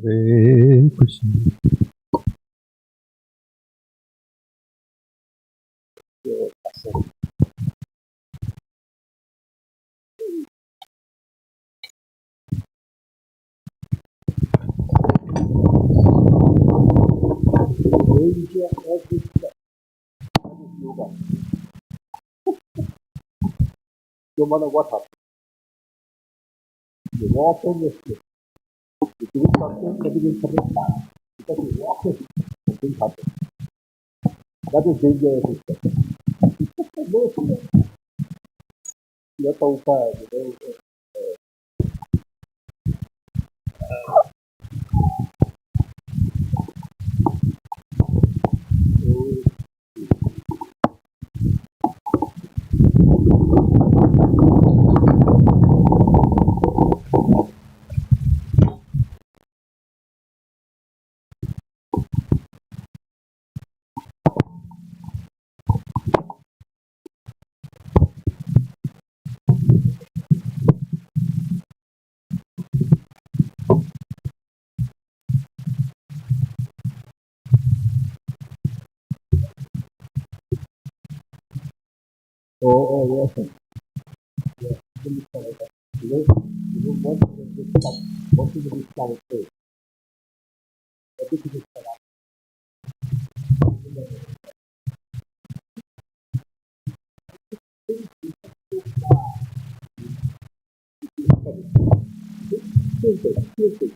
Hare Krishna. Every step is yoga. No matter what happens, you walk on your step. You do something, everything comes back. Because you walk it, something happens. That is dangerous step. No fear. You're so bad, Oh, yes. Yes. What is the discount rate? Everything is set up. Seriously.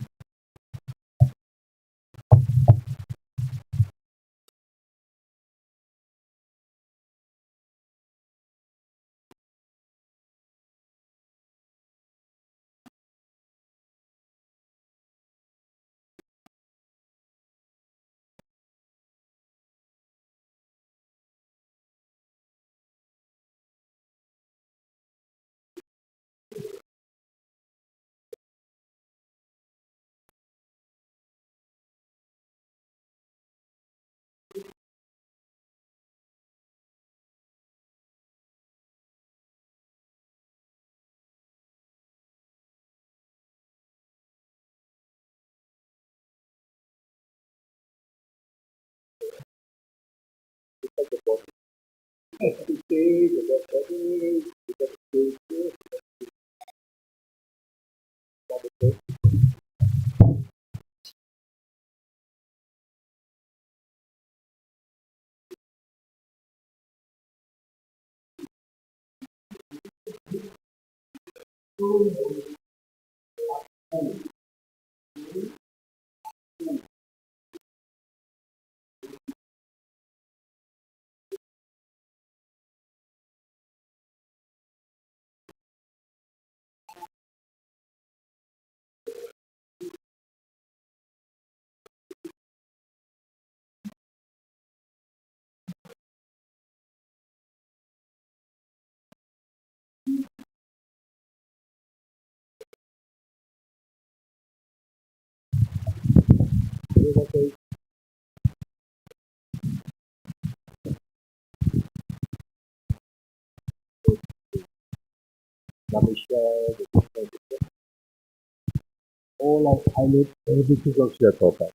All I learned everything from Sri Prabhupada.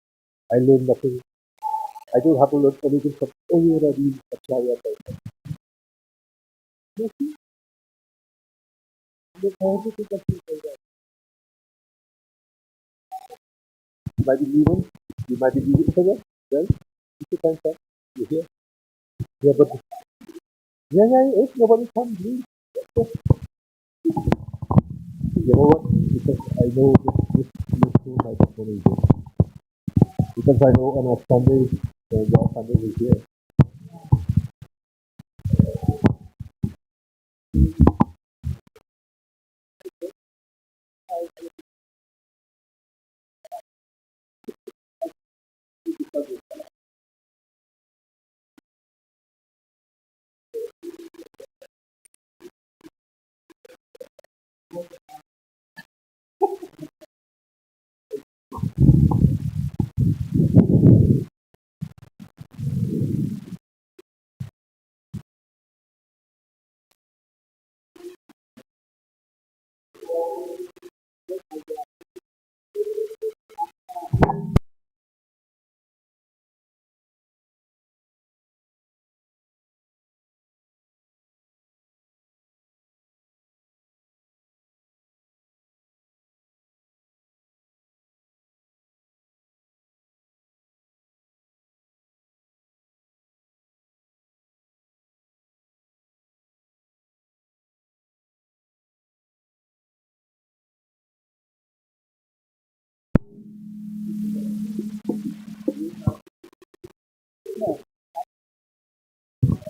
I learned nothing. I don't have to learn anything from any other Acharya person. There's everything from Sri Prabhupada. You might be leaving. You might be leaving somewhere. Well, it's a time come. You hear? Yeah, but if nobody comes, leave. You know what? Because I know this too might be going to be. Because I know on a Sunday, your Sunday is here.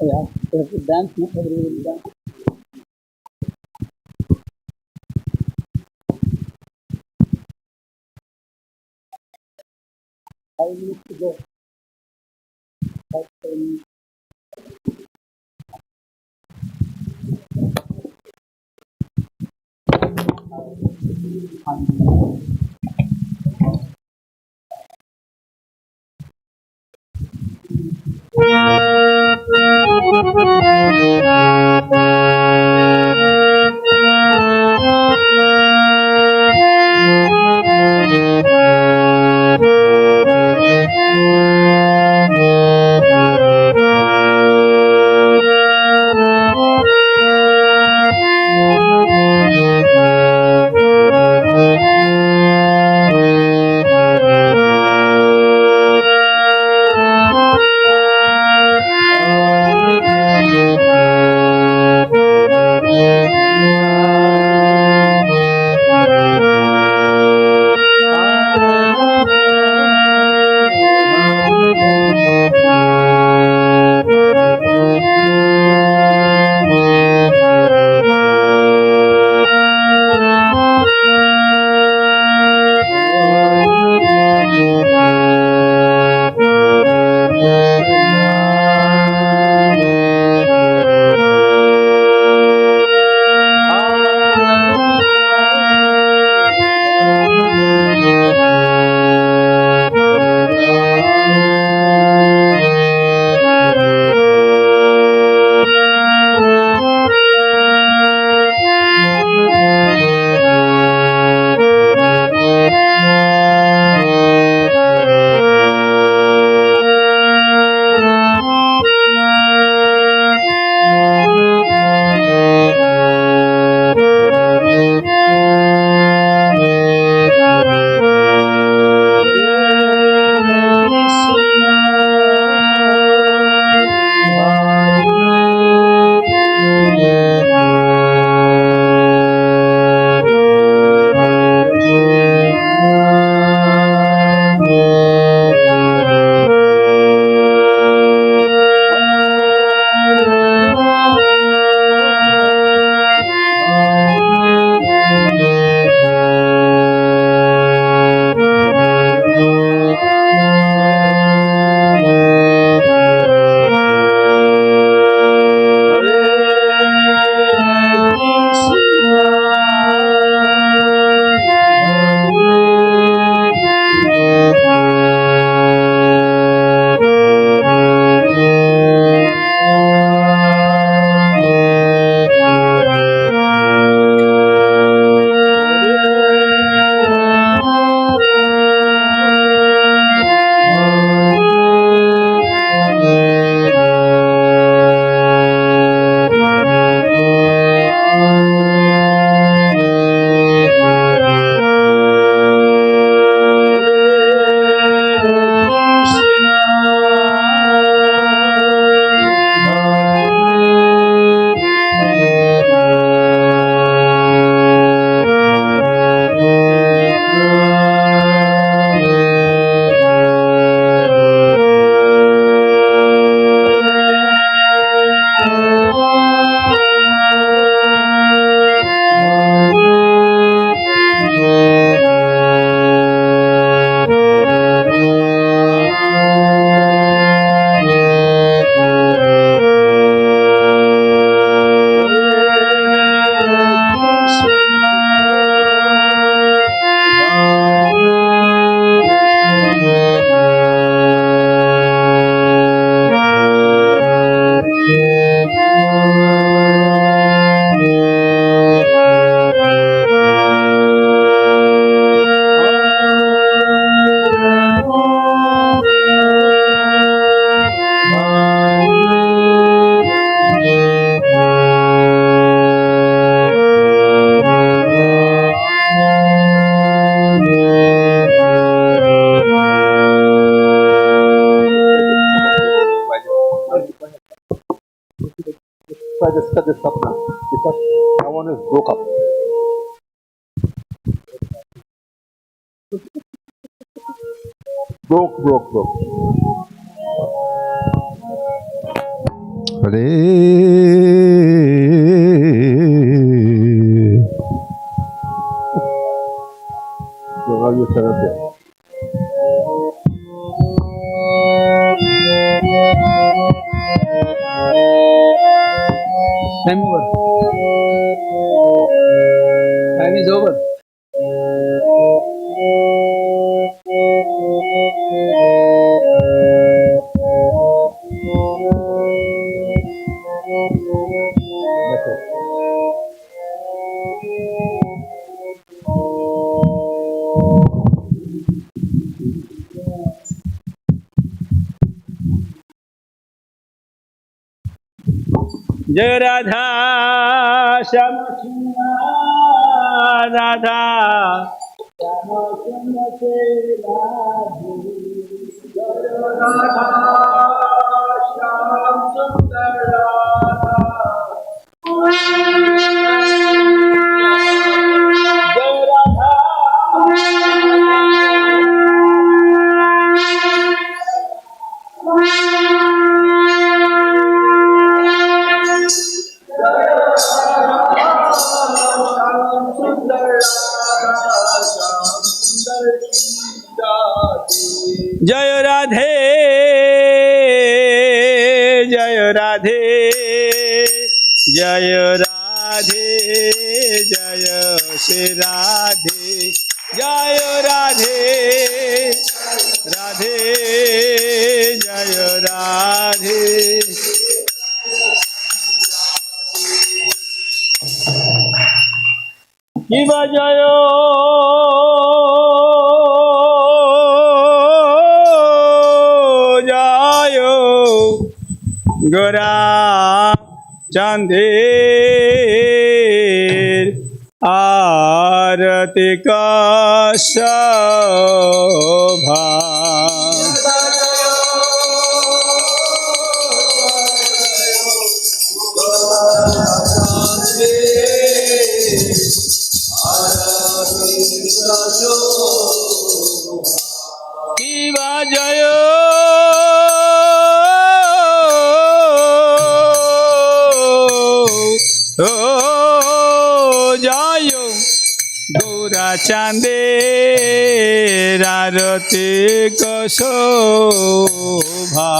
Yeah, dance, no? Everybody dance. 5 minutes to go. 5, 10. So I just cut this up now because that one is broke up. Broke. Hare. Gauranga Saraswati. Time over. Time is over. जय राधा श्याम सुंदर राधा श्याम सुंदर से राधे जय राधा श्याम सुंदर राधा जय राधा जय राधे जय राधे जय राधे जय श्री राधे जय राधे राधे जय राधे शिव जय जय गोरा चंदेर आरती का शोभा शिव जय जय गौरा चांदेर आरती को शोभा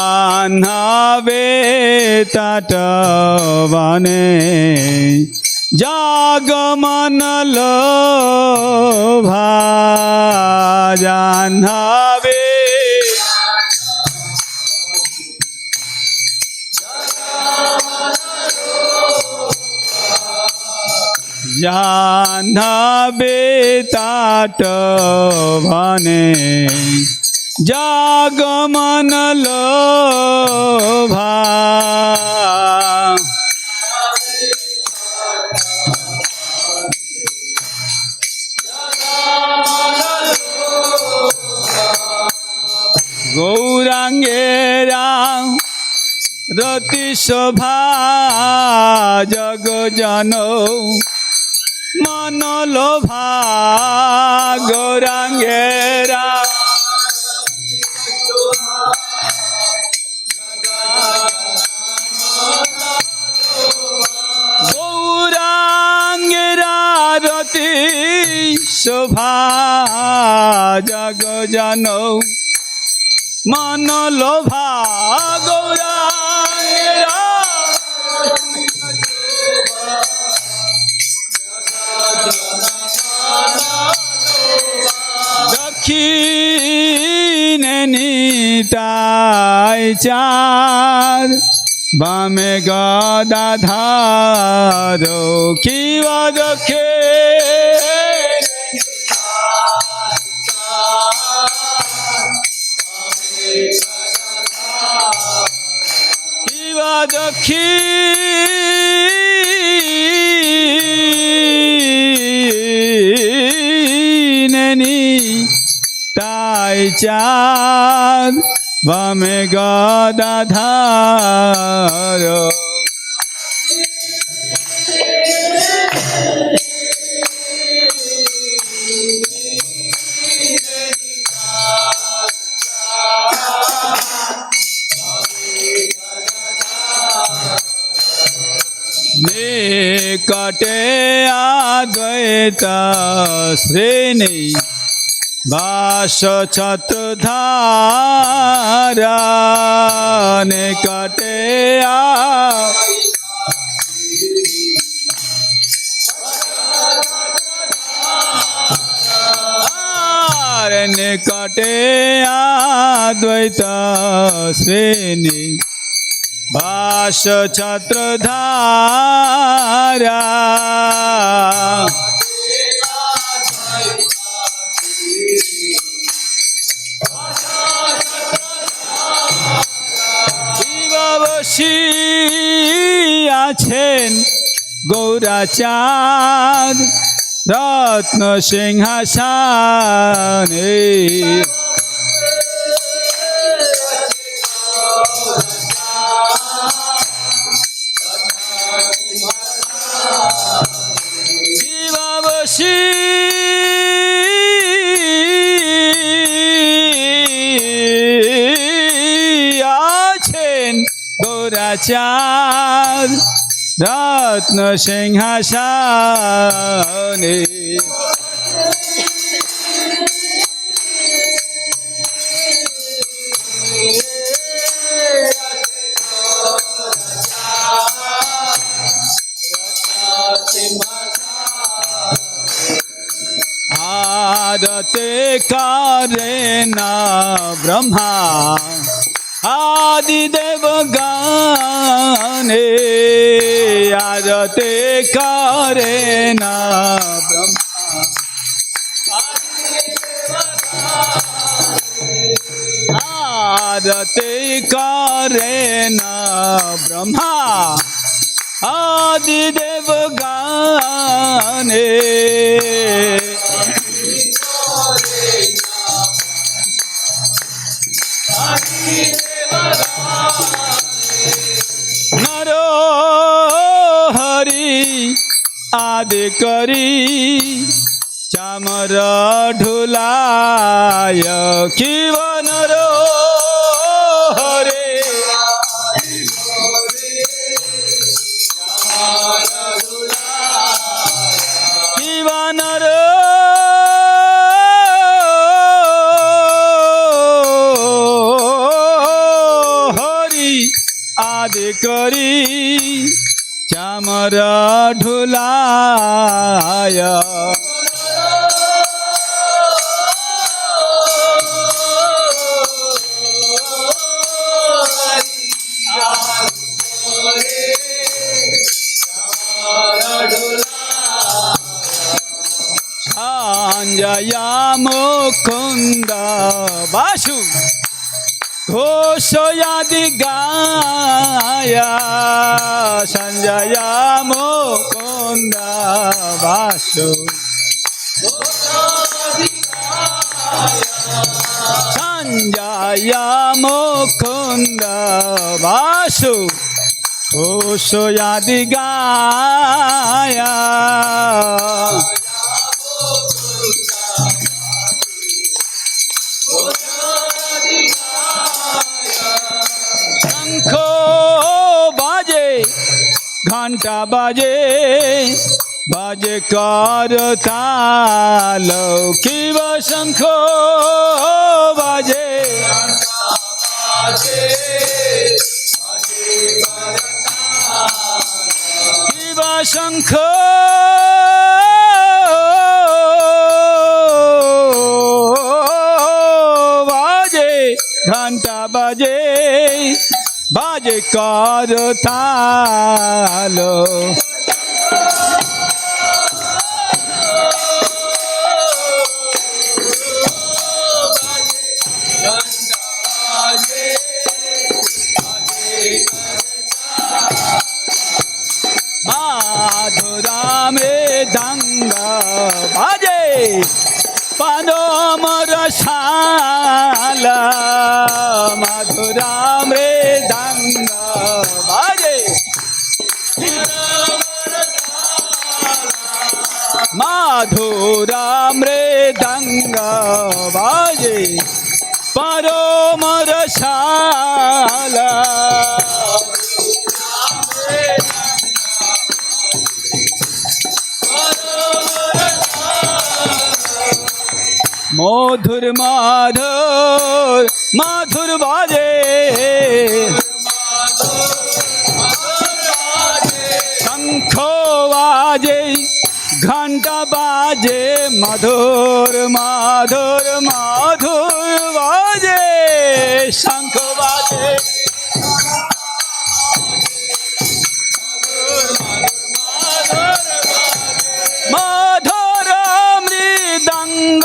जाह्नवे तटवने जागमन लोभा जाह्नवे जाह्नवे तटवने जागमन लोभा गौरांगेरा रति शोभा जग जनो मन लोभा गौरांगेरा गौरांगेरा रति शोभा जग जनो मन लोभा गौरांगेरा दक्षिणे निताय चार बामे गदाधारो किवा दखे किवा दक्षिणे निताय चार বামে গদাধার নিকটে আদ্বৈত শ্রেণী বাস ছত্রধারা নিকটে নিকটে আদ্বৈত শ্রেণী বাস ছত্রধারা বসি আছেন গৌরাচাঁদ রত্ন সিংহাসনে বসি আছেন গৌরাচাঁদ রত্ন সিংহাসনে আরতে করে না ব্রহ্মা আদিদেব গানে আরতে করে না ব্রহ্মা আরতে করে না ব্রহ্মা আদিদেব গানে নর হরি আদি করি চামর ঢুলায় কিব নর হরে কিব নর আদি করি চামর ঢুলায় সঞ্জয় মুকুন্দ বাসু ঘোষয়াদি গায়া সঞ্জয় মুকুন্দ বাসু সঞ্জয় মুকুন্দ বাসু ঘোষয়াদি গায়া শঙ্খ বাজে ঘন্টা বাজে বাজে কর তাল কিব শঙ্খ বাজে কিব শঙ্খ বাজে ঘন্টা বাজে বাজে কর তাল মাধুরামে দাঙ্গা বাজে পানমর শাল मधुरा मृदंग बाजे मधुरा मृदंग बाजे परम रसाला मधुर मधुर मधुर बाजे शंख बाजे घंटा बाजे मधुर मधुर मधुर बाजे शंख बाजे मधुर मृदंग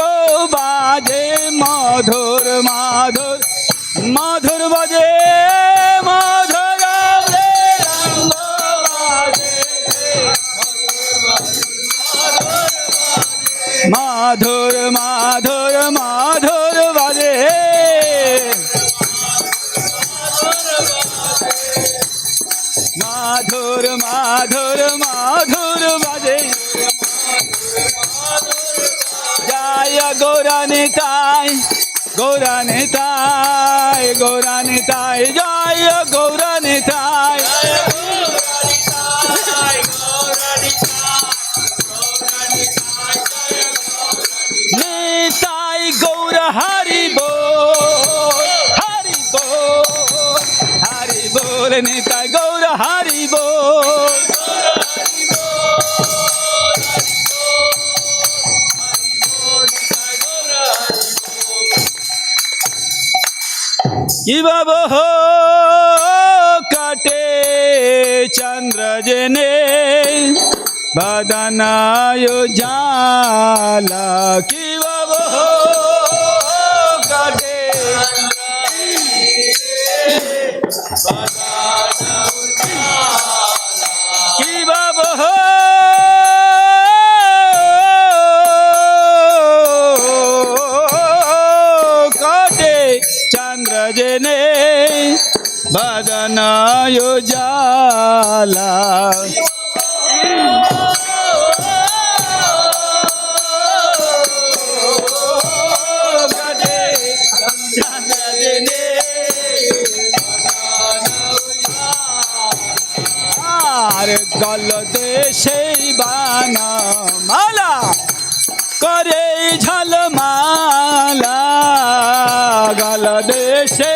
बाजे मधुर मधुर मधुर बाजे मधुर मृदंग बाजे मधुर मधुर मधुर बाजे मधुर मधुर मधुर बाजे जय गौरानिताय गौरानिताय गौरानिताय जय गौरानिताय निताय गौर हरि बोल हरि बोल हरि बोल निताय गौर हरि बोल कि बाबा हो काटे चंद्र जने बदनायो जाला कि बाबा हो काटे कि बाबा हो जने बदनायो जाला गल देशे बाना माला करे झलमाला गल देशे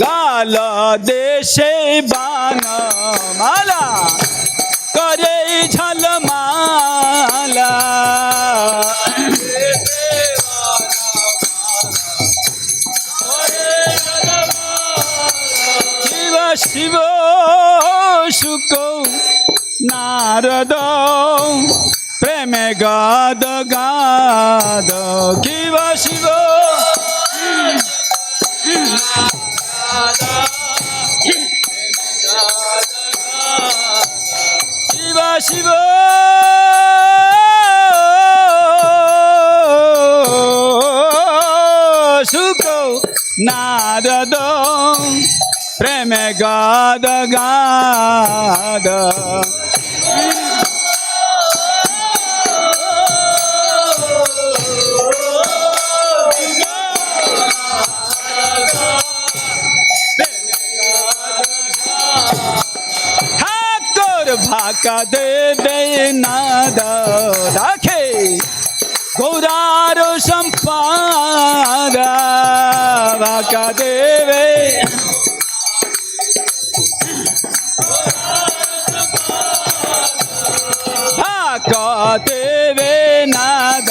गाल देशे बाना माला करे झलमाला शिव शिव सुख नारद प्रेम गाद गाद शिव शिव शिव शिव सुख नारद प्रेम गाद गाद भाका देवे नाद राखे गौरारो संपादा भाका देवे भाका देवे नाद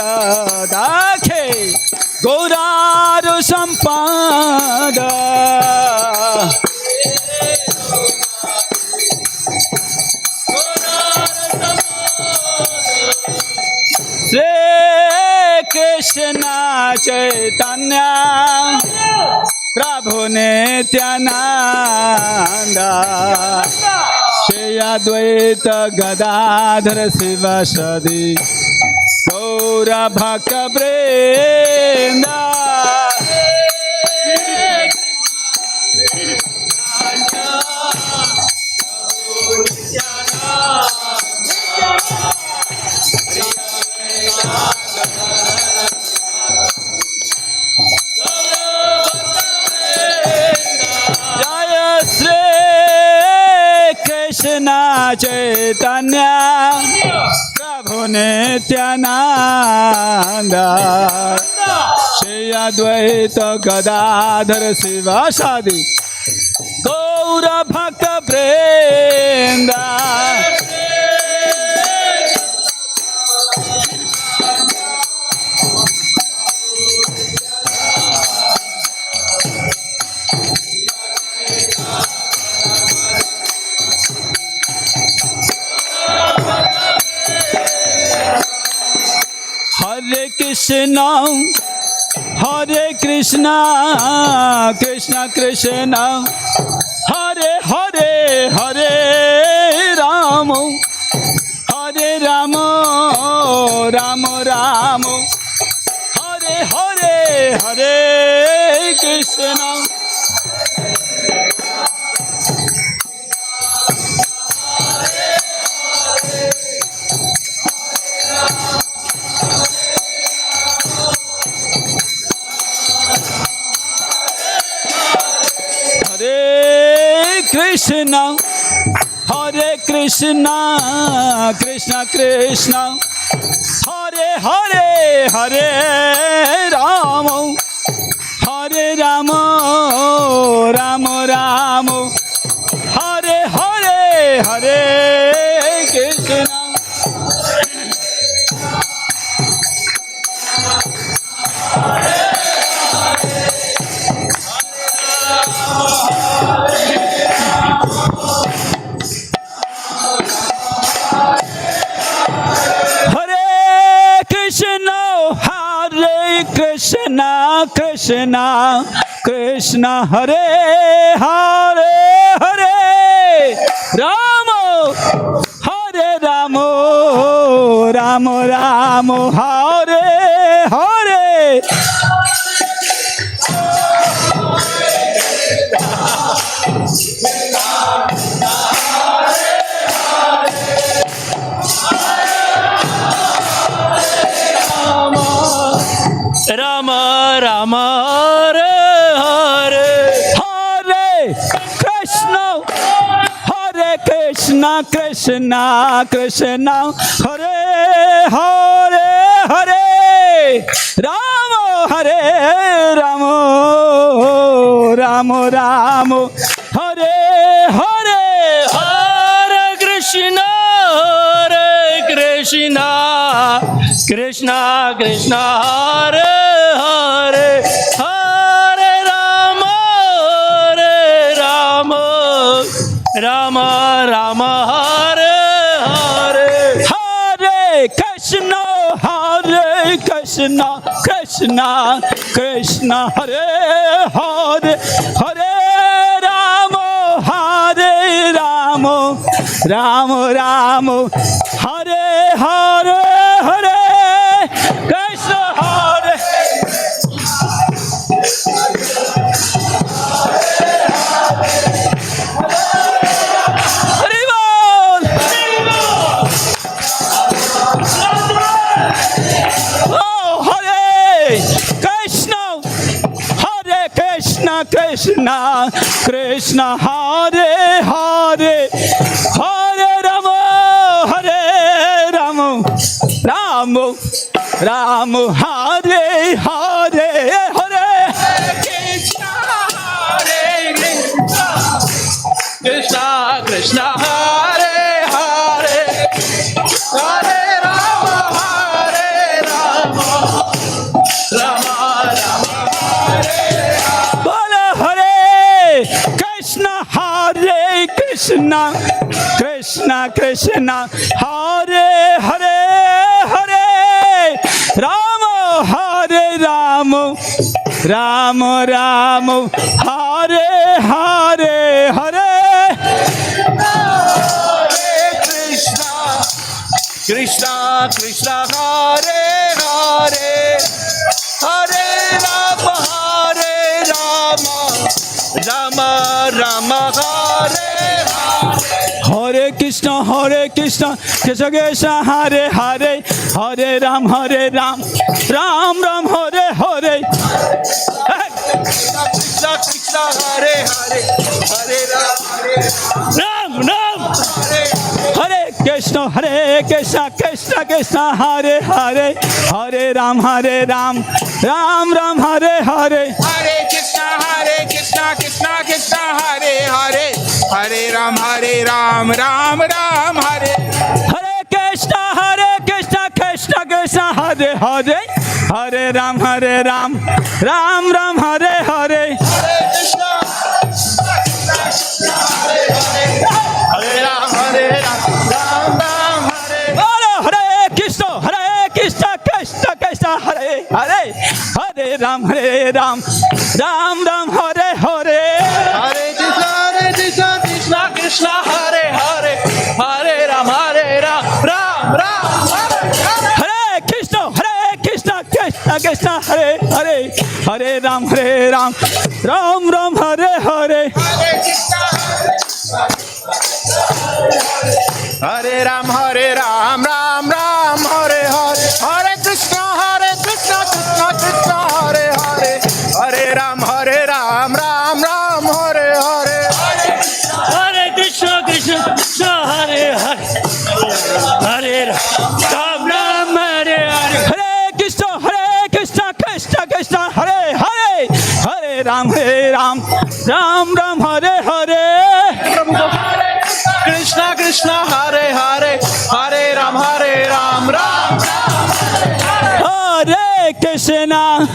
राखे गौरारो संपादा श्री कृष्ण चैतन्य प्रभु Nityanand Shri Advaita Gadadhara Sivasadi Gaura Bhakta Vrinda. Jaya Sri Krishna Chaitanya Prabhu Nityananda Shri Advaita Gadadhara Sivasadi Gaura Bhakta Vrinda. Hare Krishna, Hare Krishna, Krishna Krishna, Hare Hare, Hare Rama, Hare Rama, Rama Rama, Hare Hare, Hare Krishna. Krishna, Hare Krishna, Krishna Krishna, Hare Hare, Hare Rama, Hare Rama, Rama Rama, Hare Hare, Hare Krishna. Krishna, Krishna, Krishna, Hare Hare, Hare Rama, Hare Rama, Rama Rama, Hare Hare. Rama Rama Hare Hare Hare Krishna, Hare Krishna, Krishna Krishna, Hare Hare, Hare Rama, Hare Rama, Rama Rama, Hare Hare. Hare Krishna, Hare Krishna, Krishna Krishna, Hare Hare, Hare Rama, Hare Rama, Rama Rama, Hare Hare. Hare Krishna, Hare Krishna, Krishna Krishna, Hare Hare, Hare Rama, Hare Rama, Rama Rama, Hare Hare, Hare Krishna, Hare. Hare Bol. Oh, Hare Krishna, Hare Krishna, Krishna Krishna, Hare Hare, Hare Rama, Hare Rama, Rama Rama, Hare Hare, Hare Krishna, Hare Krishna, Krishna Hare Hare, Hare Rama, Hare Rama, Rama Rama, Bola Hare Krishna, Hare Krishna, Krishna Krishna, Hare Hare, Hare Rama, Hare Rama, Rama Rama, Hare Hare, Hare Krishna Krishna Hare Hare Hare Rama Rama Rama Hare Hare Krishna Krishna Krishna Hare Hare Hare Ram Ram Ram Hare Hare Krishna Krishna Hare Hare Hare Ram Hare Krishna Krishna Krishna Hare Hare Hare Ram Ram Ram Hare Hare Hare Krishna Krishna Krishna Hare Hare Hare Ram Ram Ram Hare Hare Krishna Krishna Krishna Hare Hare Hare Ram Ram Ram Hare Hare Hare Krishna Hare Ram Ram Hare Hare Krishna Krishna Krishna Hare Hare Hare Ram Ram Ram Hare Hare Hare Krishna Krishna Krishna Hare Hare Hare Ram Ram Hare Hare Krishna Krishna Krishna Hare Hare Hare Ram Ram Hare Hare Hare Ram Ram Hare Hare Hare Krishna Krishna Krishna Hare Hare Hare Ram Ram Hare Hare Hare Krishna Krishna Krishna Hare Hare Hare Ram Ram Hare Hare Hare Krishna Krishna Krishna Hare Hare Hare Ram Ram Hare Hare Krishna Krishna Hare Hare Hare Ram Ram Hare Krishna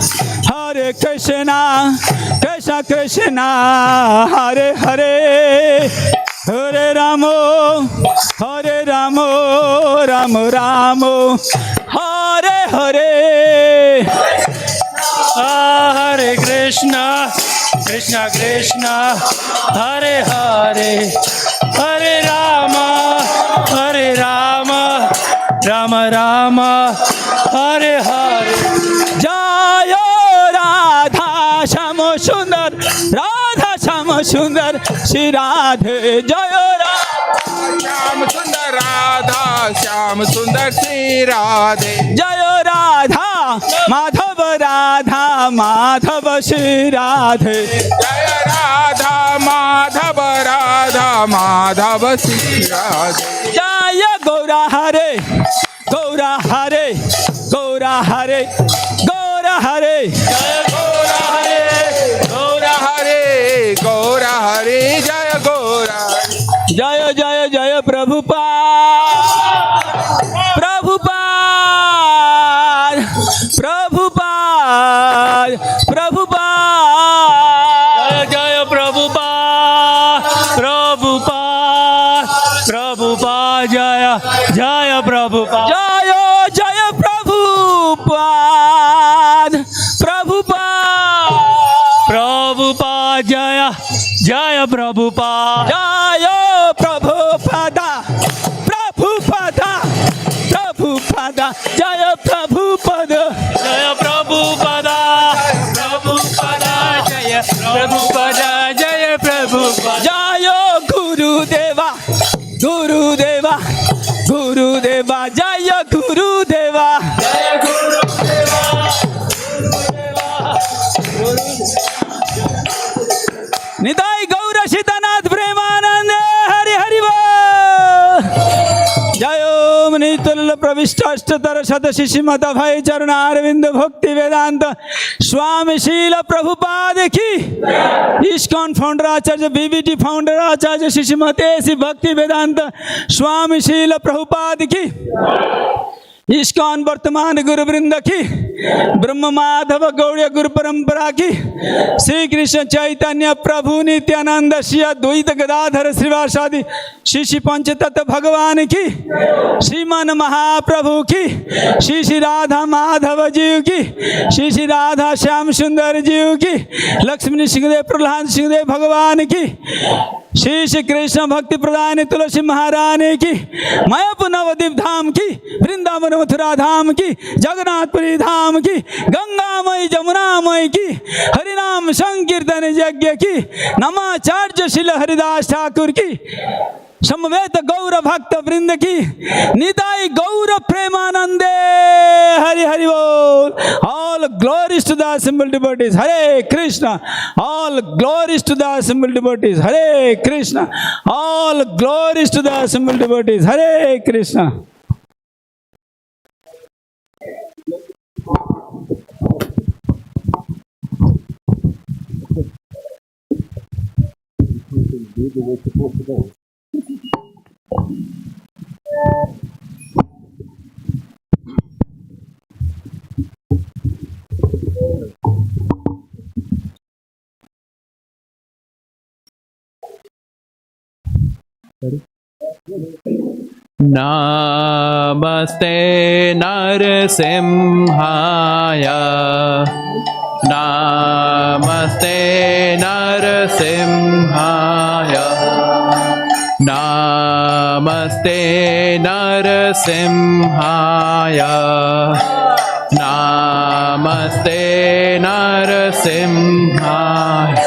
Krishna Krishna Hare Hare Hare Ramo Ram Ramo Hare Hare Hare Krishna Krishna Krishna Hare Hare Hare Rama Rama Rama Hare Hare Jayo Radha Sham Sundar Radha Sham Sundar Shri Radhe Jayo Sham Sundar Radha Sham Sundar Shri Radhe Jayo Radha Madhav Shri Radhe Jaya Radha Madhav Shri Radhe Jaya Gaura Hare Gaura Hare Gaura Hare Gaura Hare Gaura Hare Gaura Hare Gaura Hare Jaya Gaura Jaya Jaya Jaya Prabhupada Jaya Jaya Prabhupada Jaya Jaya Prabhupada Jaya Jaya Prabhupada Prabhupada Jaya Jaya Prabhupada Jaya Prabhupada Jaya Prabhupada Jaya Prabhupada Jaya Prabhupada Jaya Prabhupada Jaya Gurudeva Jaya Gurudeva Nidai Gaura Shitanath Premanand Hari Hari Jayo Manitul Pravishtastatar Sadashishi Mata Bhai Charana Arvind Bhakti Vedanta Swami Srila Prabhupada ki ISKCON founder Acharya BBT founder Acharya Shishimate Si Bhakti Vedanta Swami Srila Prabhupada ki ISKCON वर्तमान गुरु वृंद की ब्रह्म माधव गौड़ गुरु परंपरा की श्री कृष्ण चैतन्य प्रभु नित्यानंद श्री द्वैत गदाधर श्रीवासादि श्री पंचतत्व भगवान की श्रीमन महाप्रभु की श्री राधा माधव जीव की श्री राधा श्याम सुंदर जीव की लक्ष्मण सिंहदेव प्रहलाद सिंहदेव भगवान की श्री श्री कृष्ण भक्ति प्रदान तुलसी महारानी की, मायापुर नवद्वीप धाम की, वृंदावन मथुरा धाम की, जगन्नाथपुरी धाम की, गंगामयी जमुनामयी की, हरिनाम संकीर्तन यज्ञ की, नमाचार्य श्रील हरिदास ठाकुर की, समवेत गौर भक्त वृंद की, निताई गौर प्रेमानंदे, हरि हरि बोल। All glories to the assembled devotees, Hare Krishna. All glories to the assembled devotees, Hare Krishna. All glories to the assembled devotees, Hare Krishna. do the way it's supposed to go. Namaste Narasimhaya, Namaste Narasimhaya, Namaste Narasimhaya, Namaste Narasimhaya.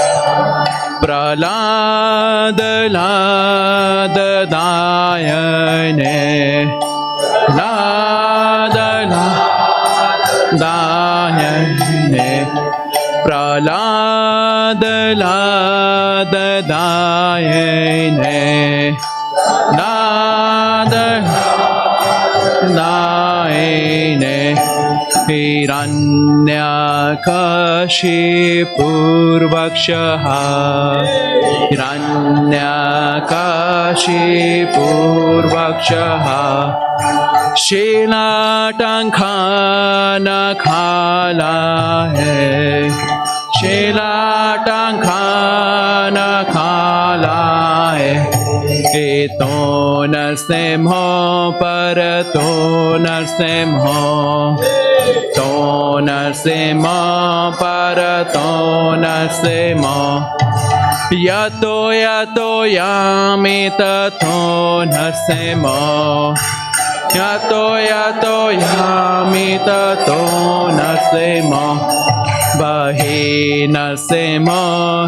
Praladayane, Ladayane, Praladayane, Ladayane, Hiranyakashipurvakshaha, Hiranyakashipurvakshaha, Shilatankhana khala hai, Shilatankhana khala hai, Eto narsimho parato narsimho, To narsimho parato narsimho, Yato yato yami tato narsimho, Yato yato yami tato narsimho, Bahi narsimho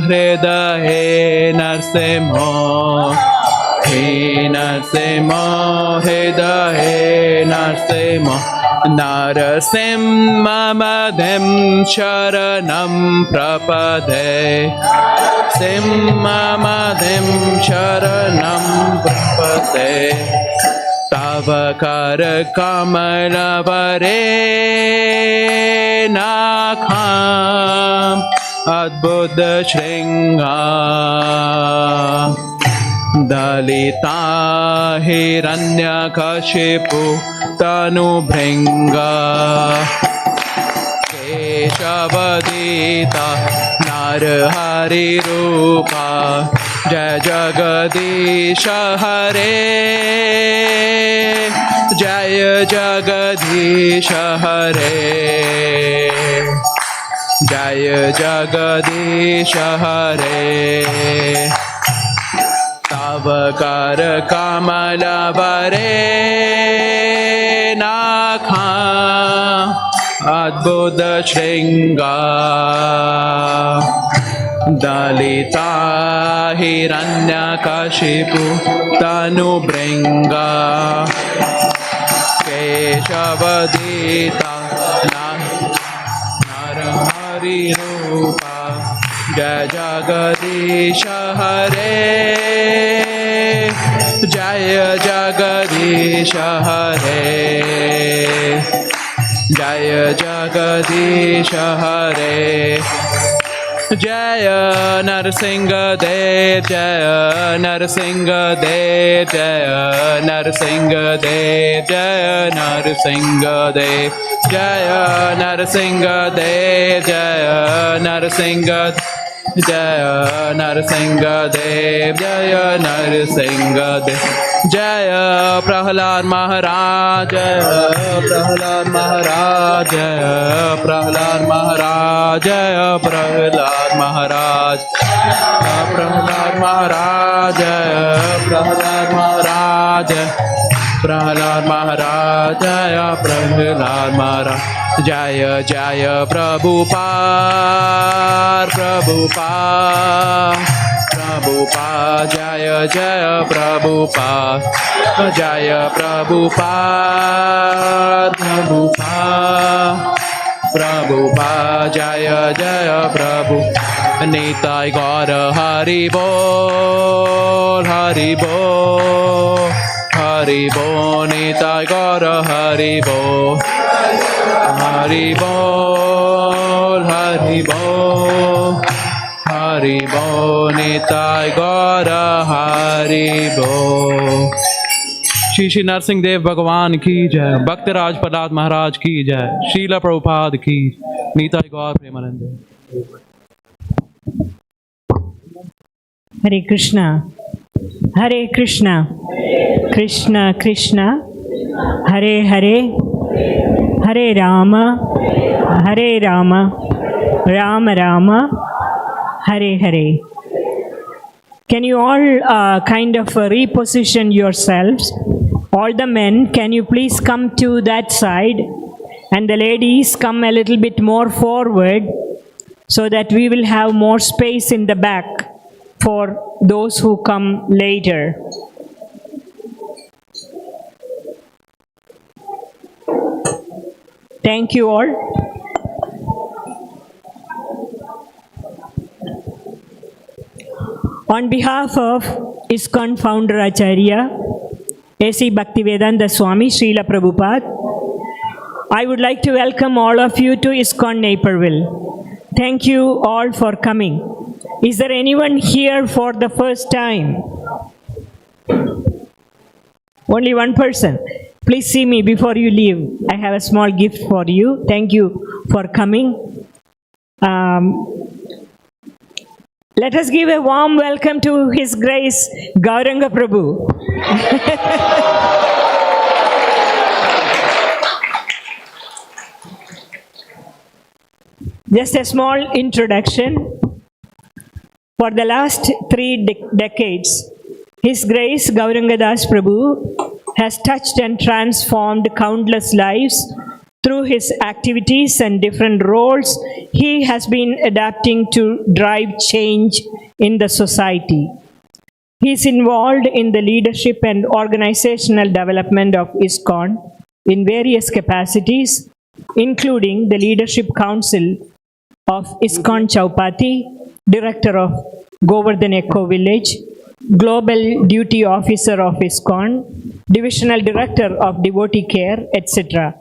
hridaye narsimho, He narsimho hridaye narsimho, Narasimhamadhim sharanam prapade, Simhamadhim sharanam prapade, Tavakar kamalavare nakham adbhuta shringa, Dalita hiranyakashipu tanubhringa, Keshavadita narhari rupa, Jai Jagadisha Hare, Jai Jagadisha Hare, Jai Jagadisha Hare. Tavakar kamalavare nakha adbhuta shringa, Dalita hiranyakashipu tanubhringa, Keshavadita narhari rupa, Jai Jagadisha Hare, Jai Jagadisha Hare, Jai Jagadisha Hare, Jaya Narsingha Dev, Jaya Narsingha Dev, Jaya Narsingha Dev, Jaya Narsingha Dev, Jaya Narsingha Dev, Jaya Narsingha Dev, Jaya Narsingha Dev, Jaya Narsingha Dev, Jaya Prahlad Maharaj, Jaya Prahlad Maharaj जय प्रहलाद महाराज जय प्रहलाद महाराज प्रहलाद महाराज जय प्रहलाद महाराज प्रहलाद महाराज जय प्रहलाद महाराज जय जय प्रभुपाद प्रभुपाद प्रभुपाद जय जय प्रभुपाद जय प्रभुपाद प्रभुपाद प्रभुपाद जय जय प्रभु निताय गौर हरि बोल हरि बोल हरि बोल निताय गौर हरि बोल हरि बोल हरि बोल हरि बोल निताय गौर हरि बोल। श्री श्री नरसिंह देव भगवान की जय, भक्तराज प्रहलाद महाराज की जय, शीला प्रभुपाद की, निताय गौर प्रेमानंद। हरे Krishna Krishna Krishna Hare Hare Hare Ram Ram Ram Hare Hare. Can you all kind of reposition yourselves? All the men, can you please come to that side? And the ladies, come a little bit more forward so that we will have more space in the back for those who come later. Thank you all. On behalf of ISKCON founder Acharya, A.C. Bhaktivedanta Swami Srila Prabhupada, I would like to welcome all of you to ISKCON Naperville. Thank you all for coming. Is there anyone here for the first time? Only one person. Please see me before you leave. I have a small gift for you. Thank you for coming. Let us give a warm welcome to His Grace Gauranga Prabhu. Just a small introduction. For the last 3 decades, His Grace Gauranga Das Prabhu has touched and transformed countless lives through his activities and different roles. He has been adapting to drive change in the society. He is involved in the leadership and organizational development of ISKCON in various capacities, including the Leadership Council of ISKCON Chaupati, Director of Govardhan Eco Village, Global Duty Officer of ISKCON, Divisional Director of Devotee Care, etc.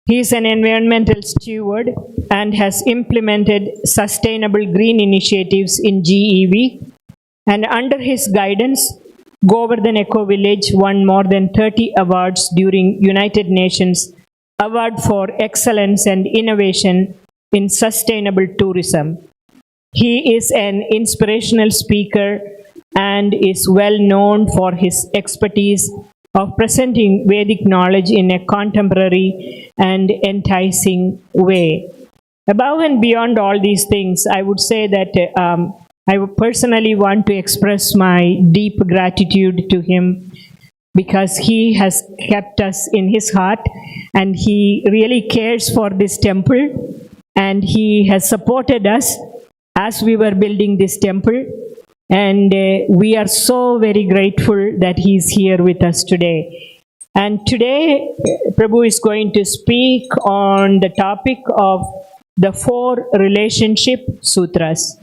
He is an environmental steward and has implemented sustainable green initiatives in GEV, and under his guidance, Govardhan Eco Village won more than 30 awards during United Nations Award for Excellence and Innovation in Sustainable Tourism. He is an inspirational speaker and is well known for his expertise of presenting Vedic knowledge in a contemporary and enticing way. Above and beyond all these things, I would say that I would personally want to express my deep gratitude to him, because he has kept us in his heart and he really cares for this temple, and he has supported us as we were building this temple. And we are so very grateful that he is here with us today. And today, Prabhu is going to speak on the topic of the 4 relationship sutras.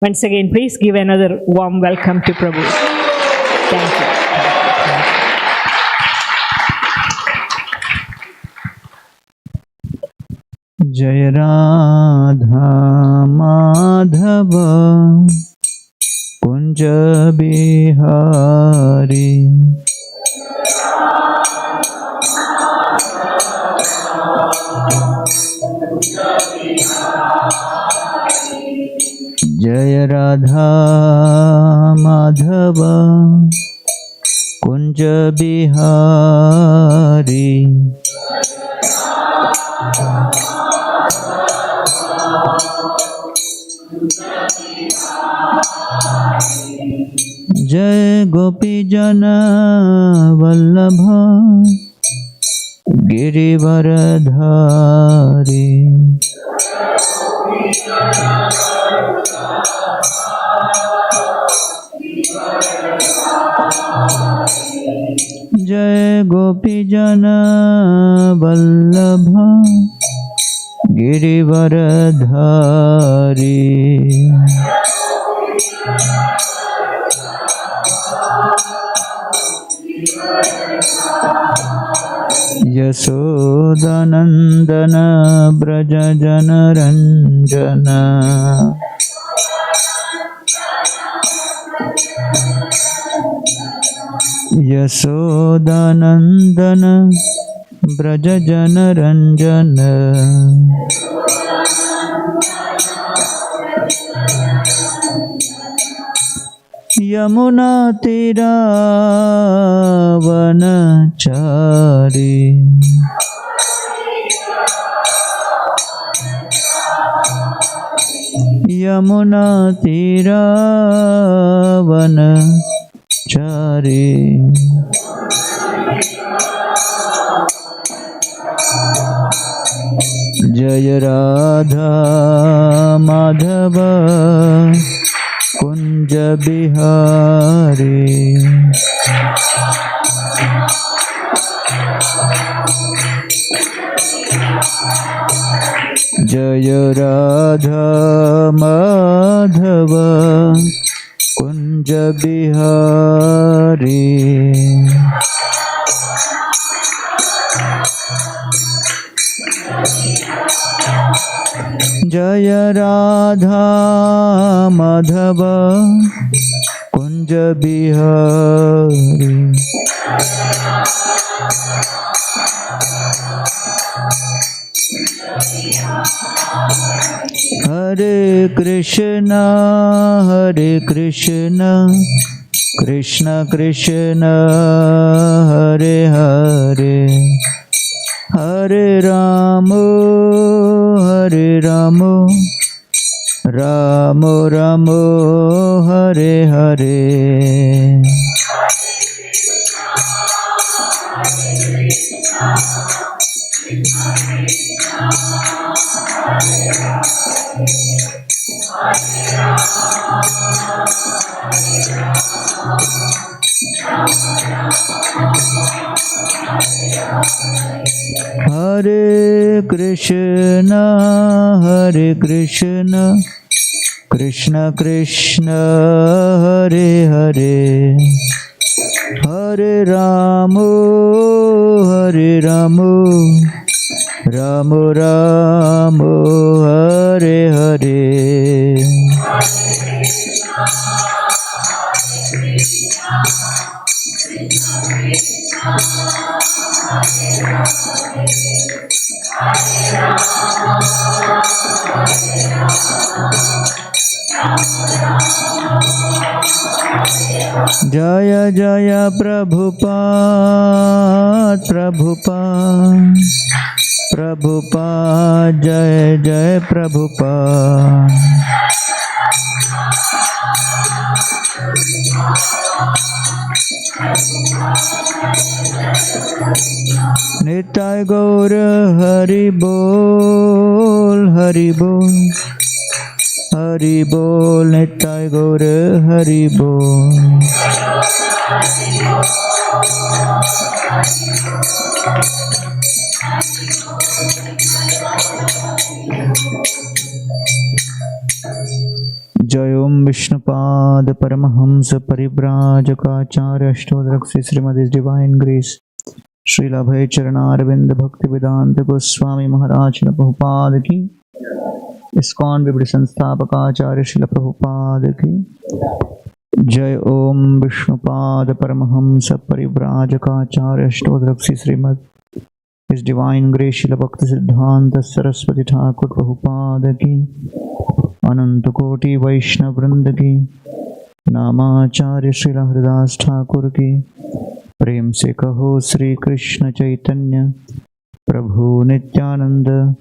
Once again, please give another warm welcome to Prabhu. Thank you. Jai Radha Madhava Kunj Bihari Jai Radha Madhava Kunj Bihari जय गोपी जन वल्लभ गिरिवरधारी। जय गोपी जन वल्लभ गिरिवरधारी। यशोदानंदन ब्रज जनरंजन। यशोदानंदन ब्रज जनरंजन। यमुना तीरावनचारी। यमुना तीरावनचारी। जय राधा माधव कुंज बिहारी। जय राधा माधव कुंज बिहारी। जय राधा माधव कुंज बिहारी। हरे कृष्ण कृष्ण कृष्ण हरे हरे, हरे राम राम राम हरे हरे। हरे कृष्ण कृष्ण कृष्ण हरे हरे, हरे राम राम राम हरे हरे। जय जय प्रभुपाद प्रभुपाद प्रभुपाद, जय जय प्रभुपाद। निताय गौर हरि बोल हरि बोल, हरि बोल निताय गौर हरि बोल। जय ओम विष्णुपाद परमहंस परिव्राजकाचार्य अष्टोत्तरश्री श्रीमद् डिवाइन ग्रेस श्रील अभय चरणारविंद भक्ति वेदांत गोस्वामी महाराज प्रभुपाद की, इस्कॉन विबुधि संस्थापकाचार्य श्रील प्रभुपाद की जय। ओम विष्णुपाद परमहंस परिव्राजकाचार्य अष्टोत्तरश्री श्रीमद् इस डिवाइन ग्रेस श्रील भक्ति सिद्धांत सरस्वती ठाकुर प्रभुपाद की, अनंत कोटि वैष्णव वृंद की, नामाचार्य श्रील हरिदास ठाकुर की। प्रेम से कहो श्री कृष्ण चैतन्य प्रभु नित्यानंद,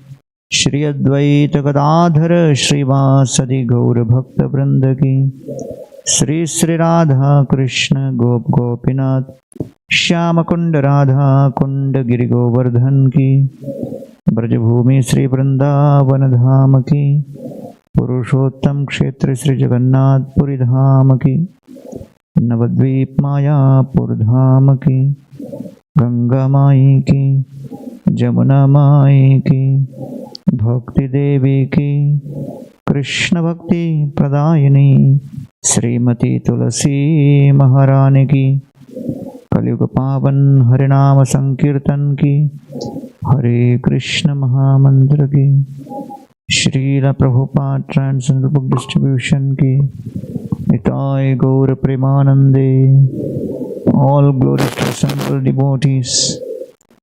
श्री अद्वैत गदाधर श्रीवासदि गौर भक्त वृंद की। Sri Sri Radha Krishna Gop Gopinath Shyama Kunda Radha Kunda Giri Govardhan Ki Brajabhumi Sri Vrindavan Dham Ki Purushottam Kshetra Sri Jagannath Puri Dham Ki Navadvip Mayapur Dham Ki Ganga Mai Ki Jamuna Mai Ki Bhakti Devi Ki Krishna Bhakti Pradayini Srimati Tulasi Maharani Ki Kaliyuga Pavan Harinama Sankirtan Ki Hare Krishna Mahamantra Ki Srila Prabhupada Transcendental Book Distribution Ki Nitai Gaura Premanande. All glories to assembled devotees.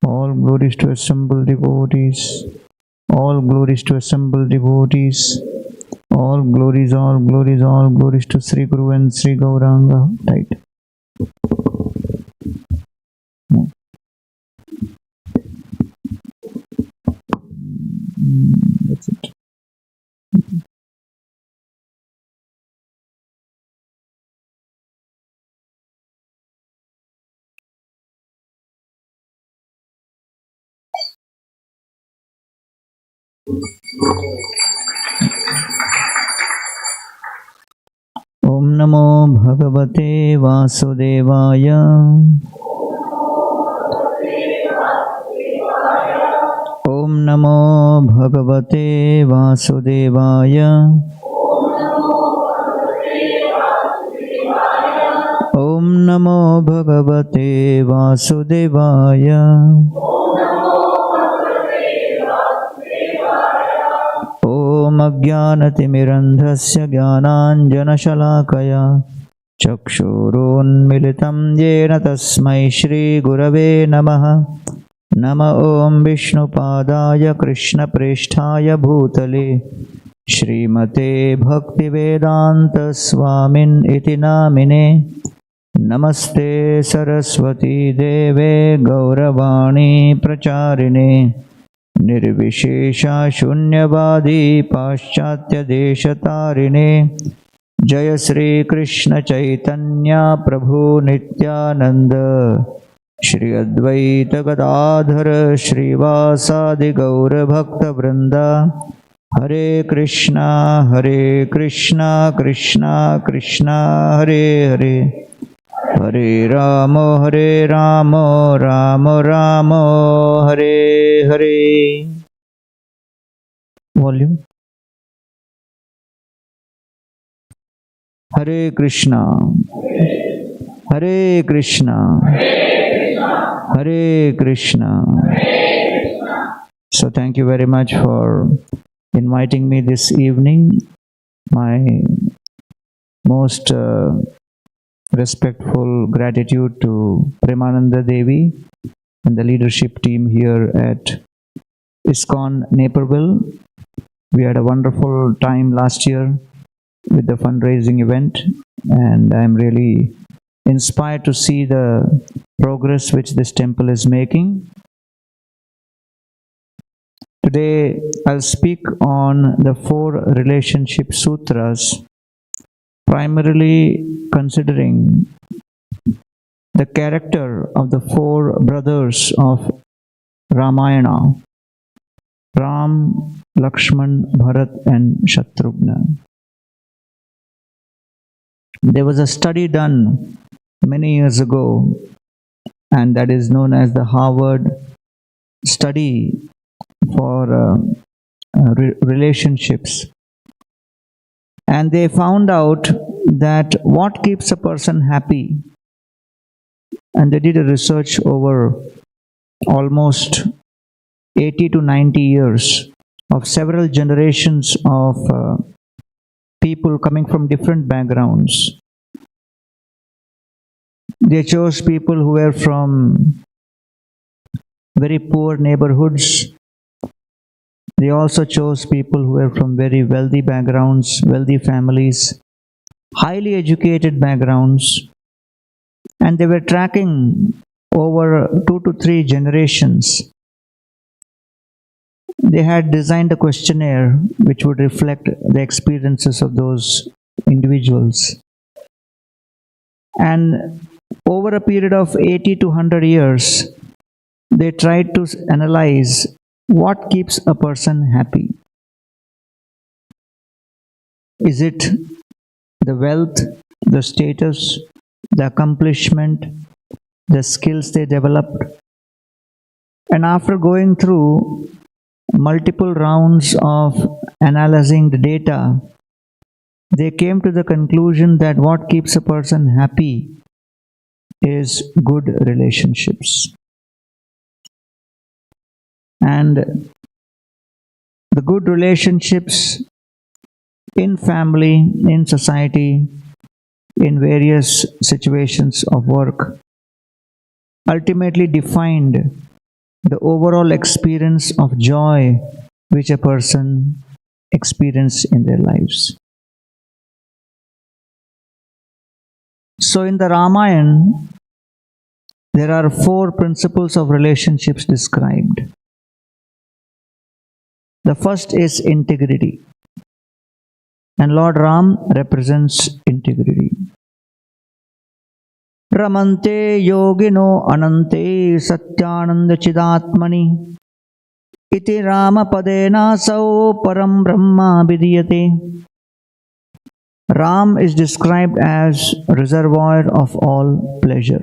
All glories to assembled devotees. All glories to assembled devotees. All glories, all glories, all glories to Sri Guru and Sri Gauranga. Right. That's it. Om Namo Bhagavate Vasudevaya. Om Namo Bhagavate Vasudevaya. Om Namo Bhagavate Vasudevaya. Om Ajnanatimirandhasya Jnananjanashalakaya Chakshurunmilitam Yena Tasmai Shri Gurave Namaha. Nama Om Vishnupadaya Krishna Presthaya Bhutale Srimate Bhaktivedanta Swamin Iti Namine. Namaste Saraswati Deve Gauravani Pracharine Nirvishesha Shunyavadi Paschatya Deshatarine. Jaya Sri Krishna Chaitanya Prabhu Nityananda Shri Advaita Gadadhara Shri Vasadi Gaura Bhakta Vrinda. Hare Krishna Krishna Krishna Hare Hare Hare Rama Rama Rama Hare Hare. Volume. Hare Krishna Hare Krishna Hare Krishna. So thank you very much for inviting me this evening. My most respectful gratitude to Premananda Devi and the leadership team here at ISKCON Naperville. We had a wonderful time last year with the fundraising event, and I'm really inspired to see the progress which this temple is making. Today I'll speak on the 4 relationship sutras, primarily considering the character of the 4 brothers of Ramayana: Ram, Lakshman, Bharat and Shatrughna. There was a study done many years ago, and that is known as the Harvard study for relationships. And they found out that what keeps a person happy, and they did a research over almost 80 to 90 years of several generations of people coming from different backgrounds. They chose people who were from very poor neighborhoods. They also chose people who were from very wealthy backgrounds, wealthy families, highly educated backgrounds, and they were tracking over 2 to 3 generations. They had designed a questionnaire which would reflect the experiences of those individuals. And over a period of 80 to 100 years, they tried to analyze what keeps a person happy. Is it the wealth, the status, the accomplishment, the skills they developed? And after going through multiple rounds of analyzing the data, they came to the conclusion that what keeps a person happy is good relationships. And the good relationships in family, in society, in various situations of work, ultimately defined the overall experience of joy which a person experiences in their lives. So in the Ramayana, there are 4 principles of relationships described. The first is integrity. And Lord Ram represents integrity. Ramante yogino anante satyananda chidatmani iti rama padena sau param brahma vidiyate. Ram is described as reservoir of all pleasure.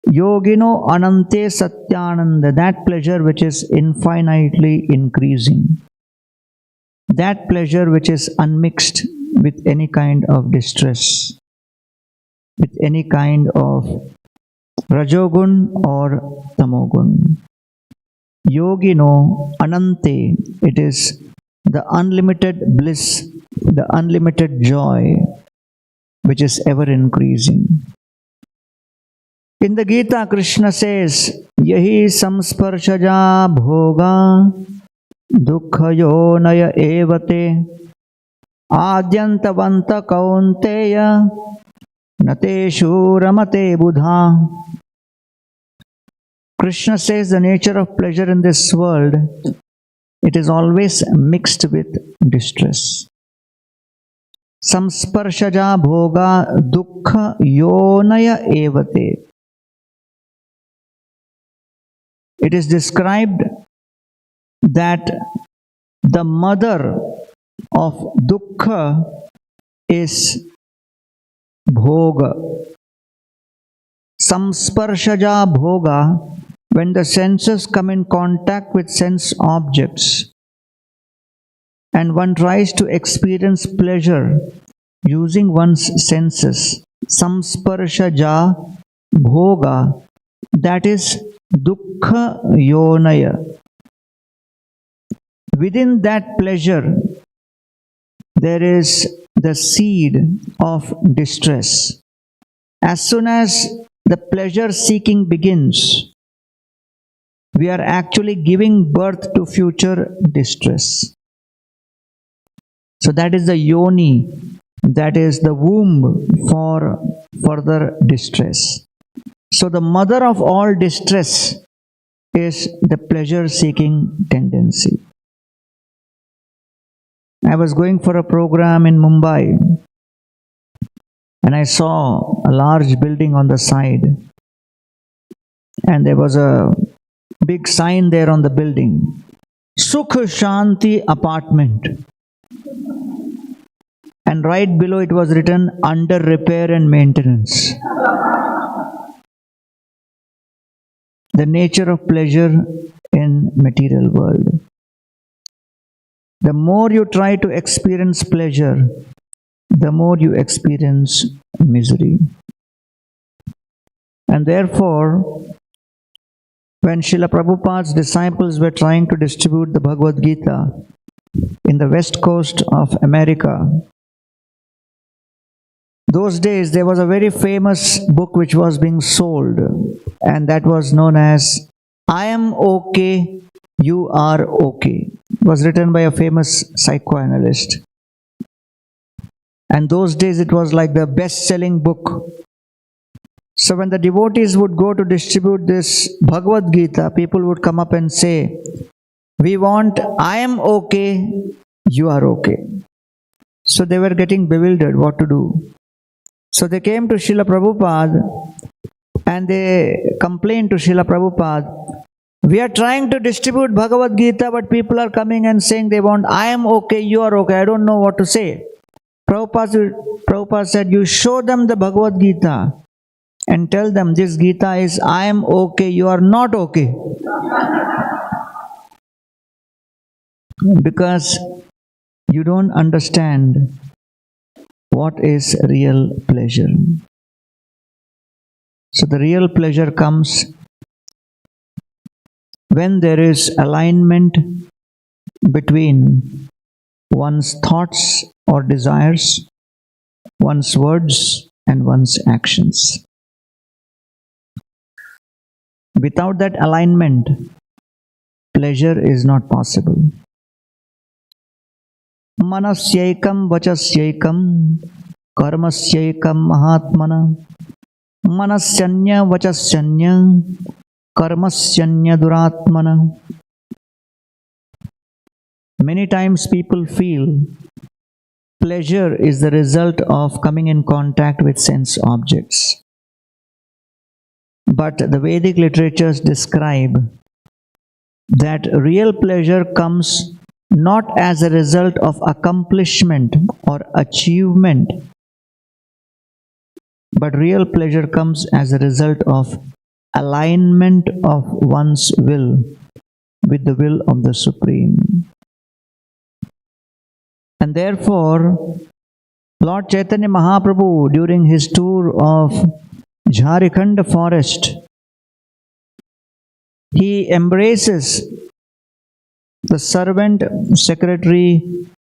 Yogino anante satyananda, that pleasure which is infinitely increasing. That pleasure which is unmixed with any kind of distress, with any kind of rajogun or tamogun. Yogino anante, it is the unlimited bliss, the unlimited joy which is ever increasing. In the Gita, Krishna says, Yahi samsparshaja bhoga dukkhayo evate adyantavanta kaunteya nateshu ramate buddha. Krishna says the nature of pleasure in this world, it is always mixed with distress. Samsparshaja bhoga dukkha yonaya evate. It is described that the mother of dukkha is bhoga. Samsparshaja bhoga, when the senses come in contact with sense objects and one tries to experience pleasure using one's senses, samsparshaja bhoga, that is dukkha yonaya. Within that pleasure, there is the seed of distress. As soon as the pleasure seeking begins, we are actually giving birth to future distress. So that is the yoni, that is the womb for further distress. So the mother of all distress is the pleasure-seeking tendency. I was going for a program in Mumbai and I saw a large building on the side and there was a big sign there on the building, Sukh Shanti Apartment, and right below it was written under repair and maintenance. The nature of pleasure in material world. The more you try to experience pleasure, the more you experience misery. And therefore, when Srila Prabhupada's disciples were trying to distribute the Bhagavad Gita in the west coast of America, those days there was a very famous book which was being sold, and that was known as I Am Okay, You Are Okay. It was written by a famous psychoanalyst. And those days it was like the best-selling book. So when the devotees would go to distribute this Bhagavad Gita, people would come up and say, we want I am okay, you are okay. So they were getting bewildered what to do. So they came to Srila Prabhupada and they complained to Srila Prabhupada, we are trying to distribute Bhagavad Gita, but people are coming and saying they want, I am okay, you are okay, I don't know what to say. Prabhupada said, you show them the Bhagavad Gita and tell them this Gita is, I am okay, you are not okay. Because you don't understand what is real pleasure. So the real pleasure comes when there is alignment between one's thoughts or desires, one's words and one's actions. Without that alignment, pleasure is not possible. Manasyaikam vachasyaikam karmasyaikam mahatmana manasyanya vachasyanya karmasyanya duratmana. Many times people feel pleasure is the result of coming in contact with sense objects. But the Vedic literatures describe that real pleasure comes not as a result of accomplishment or achievement, but real pleasure comes as a result of alignment of one's will with the will of the Supreme. And therefore, Lord Chaitanya Mahaprabhu, during his tour of Jharkhand forest, he embraces the servant, secretary,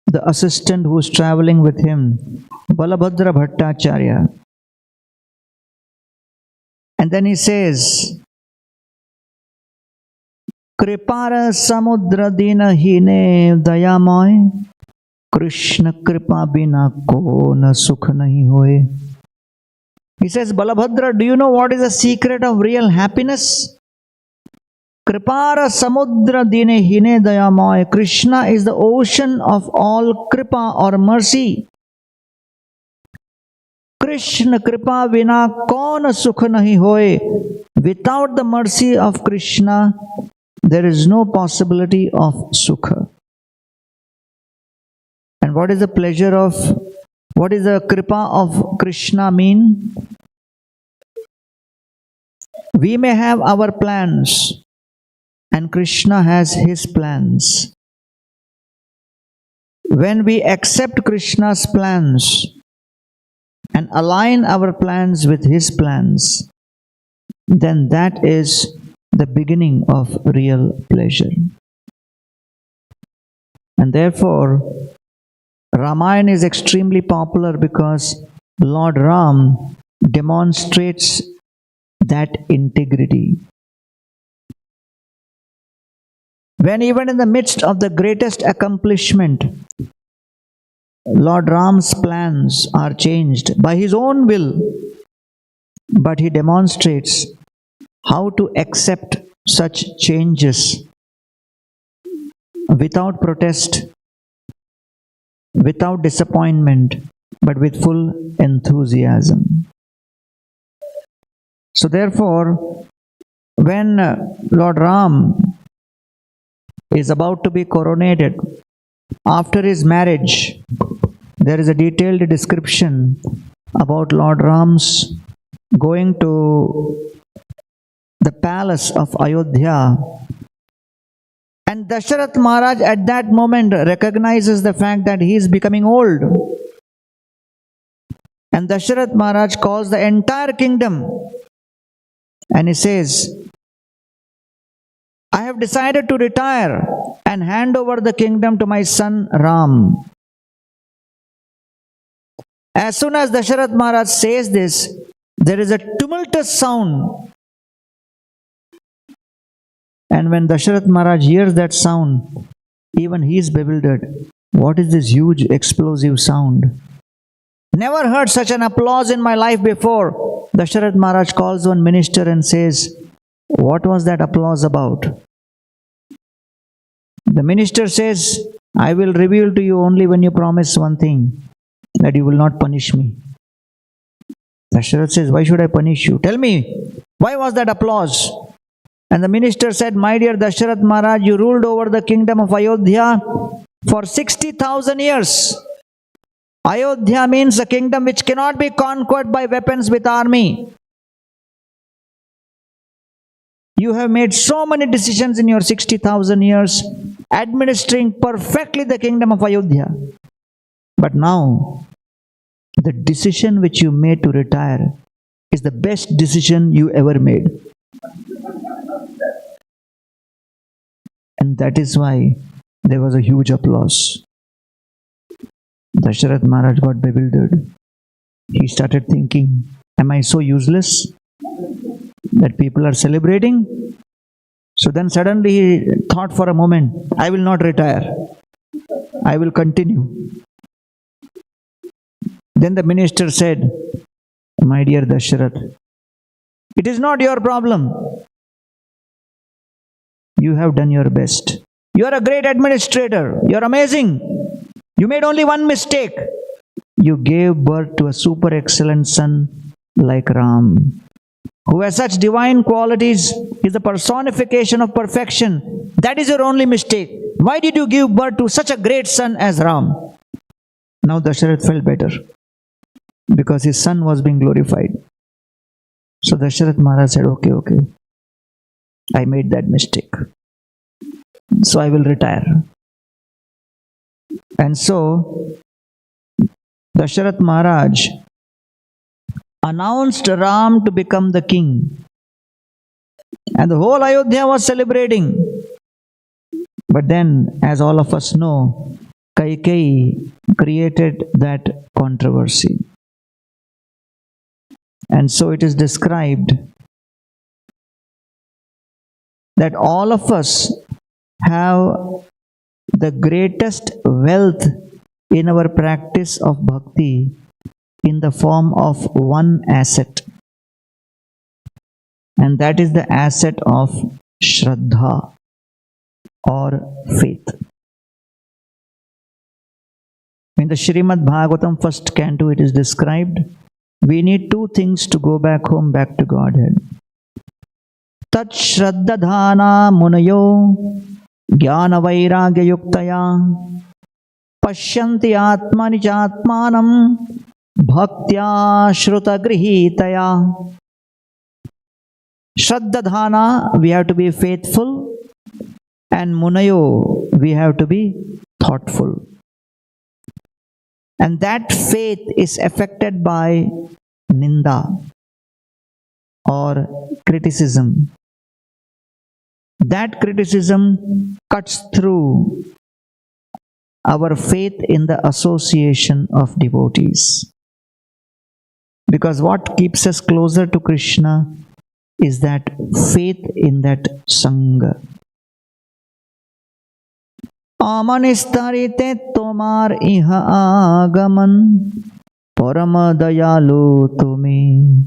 the assistant who is traveling with him, Balabhadra Bhattacharya. And then he says, Kripara samudra dina hine dayamoy, Krishna kripa bina ko na sukh nahi hoye. He says, Balabhadra, do you know what is the secret of real happiness? Kripara samudra dine hine dayamoy. Krishna is the ocean of all kripa or mercy. Krishna kripa vina kaun sukh nahi hoye. Without the mercy of Krishna, there is no possibility of sukha. And what is the pleasure of, what is the kripa of Krishna mean? We may have our plans, and Krishna has his plans. When we accept Krishna's plans and align our plans with his plans, then that is the beginning of real pleasure. And therefore, Ramayana is extremely popular because Lord Ram demonstrates that integrity. When even in the midst of the greatest accomplishment, Lord Ram's plans are changed by his own will, but he demonstrates how to accept such changes without protest, without disappointment, but with full enthusiasm. So therefore, when Lord Ram is about to be coronated, after his marriage, there is a detailed description about Lord Ram's going to the palace of Ayodhya. And Dasharath Maharaj at that moment recognizes the fact that he is becoming old. And Dasharath Maharaj calls the entire kingdom and he says, I have decided to retire and hand over the kingdom to my son Ram. As soon as Dasharath Maharaj says this, there is a tumultuous sound. And when Dasharath Maharaj hears that sound, even he is bewildered. What is this huge explosive sound? Never heard such an applause in my life before. Dasharath Maharaj calls one minister and says, what was that applause about? The minister says, I will reveal to you only when you promise one thing, that you will not punish me. Dasharath says, why should I punish you? Tell me, why was that applause? And the minister said, my dear Dasharath Maharaj, you ruled over the kingdom of Ayodhya for 60,000 years. Ayodhya means a kingdom which cannot be conquered by weapons with army. You have made so many decisions in your 60,000 years, administering perfectly the kingdom of Ayodhya. But now, the decision which you made to retire is the best decision you ever made. And that is why there was a huge applause. Dasharath Maharaj got bewildered. He started thinking, am I so useless that people are celebrating? So then suddenly he thought for a moment, I will not retire. I will continue. Then the minister said, my dear Dasharath, it is not your problem. You have done your best. You are a great administrator. You are amazing. You made only one mistake. You gave birth to a super excellent son like Ram, who has such divine qualities, is the personification of perfection. That is your only mistake. Why did you give birth to such a great son as Ram? Now Dasharath felt better, because his son was being glorified. So Dasharath Maharaj said, okay, I made that mistake. So I will retire. And so Dasharath Maharaj announced Ram to become the king. And the whole Ayodhya was celebrating. But then, as all of us know, Kaikeyi created that controversy. And so it is described that all of us have the greatest wealth in our practice of bhakti in the form of one asset. And that is the asset of Shraddha or faith. In the Srimad Bhagavatam first canto it is described, we need two things to go back home, back to Godhead. Tat Shraddha Dhana Munayo Jnana Vairagya Yuktaya Pashyanti Atmani Chatmanam Bhaktya Shruta Grihitaya. Shraddha Dhana, we have to be faithful, and Munayo, we have to be thoughtful. And that faith is affected by Ninda or criticism. That criticism cuts through our faith in the association of devotees. Because what keeps us closer to Krishna is that faith in that Sangha. Amanistarite tomar iha agaman parama dayalu tumi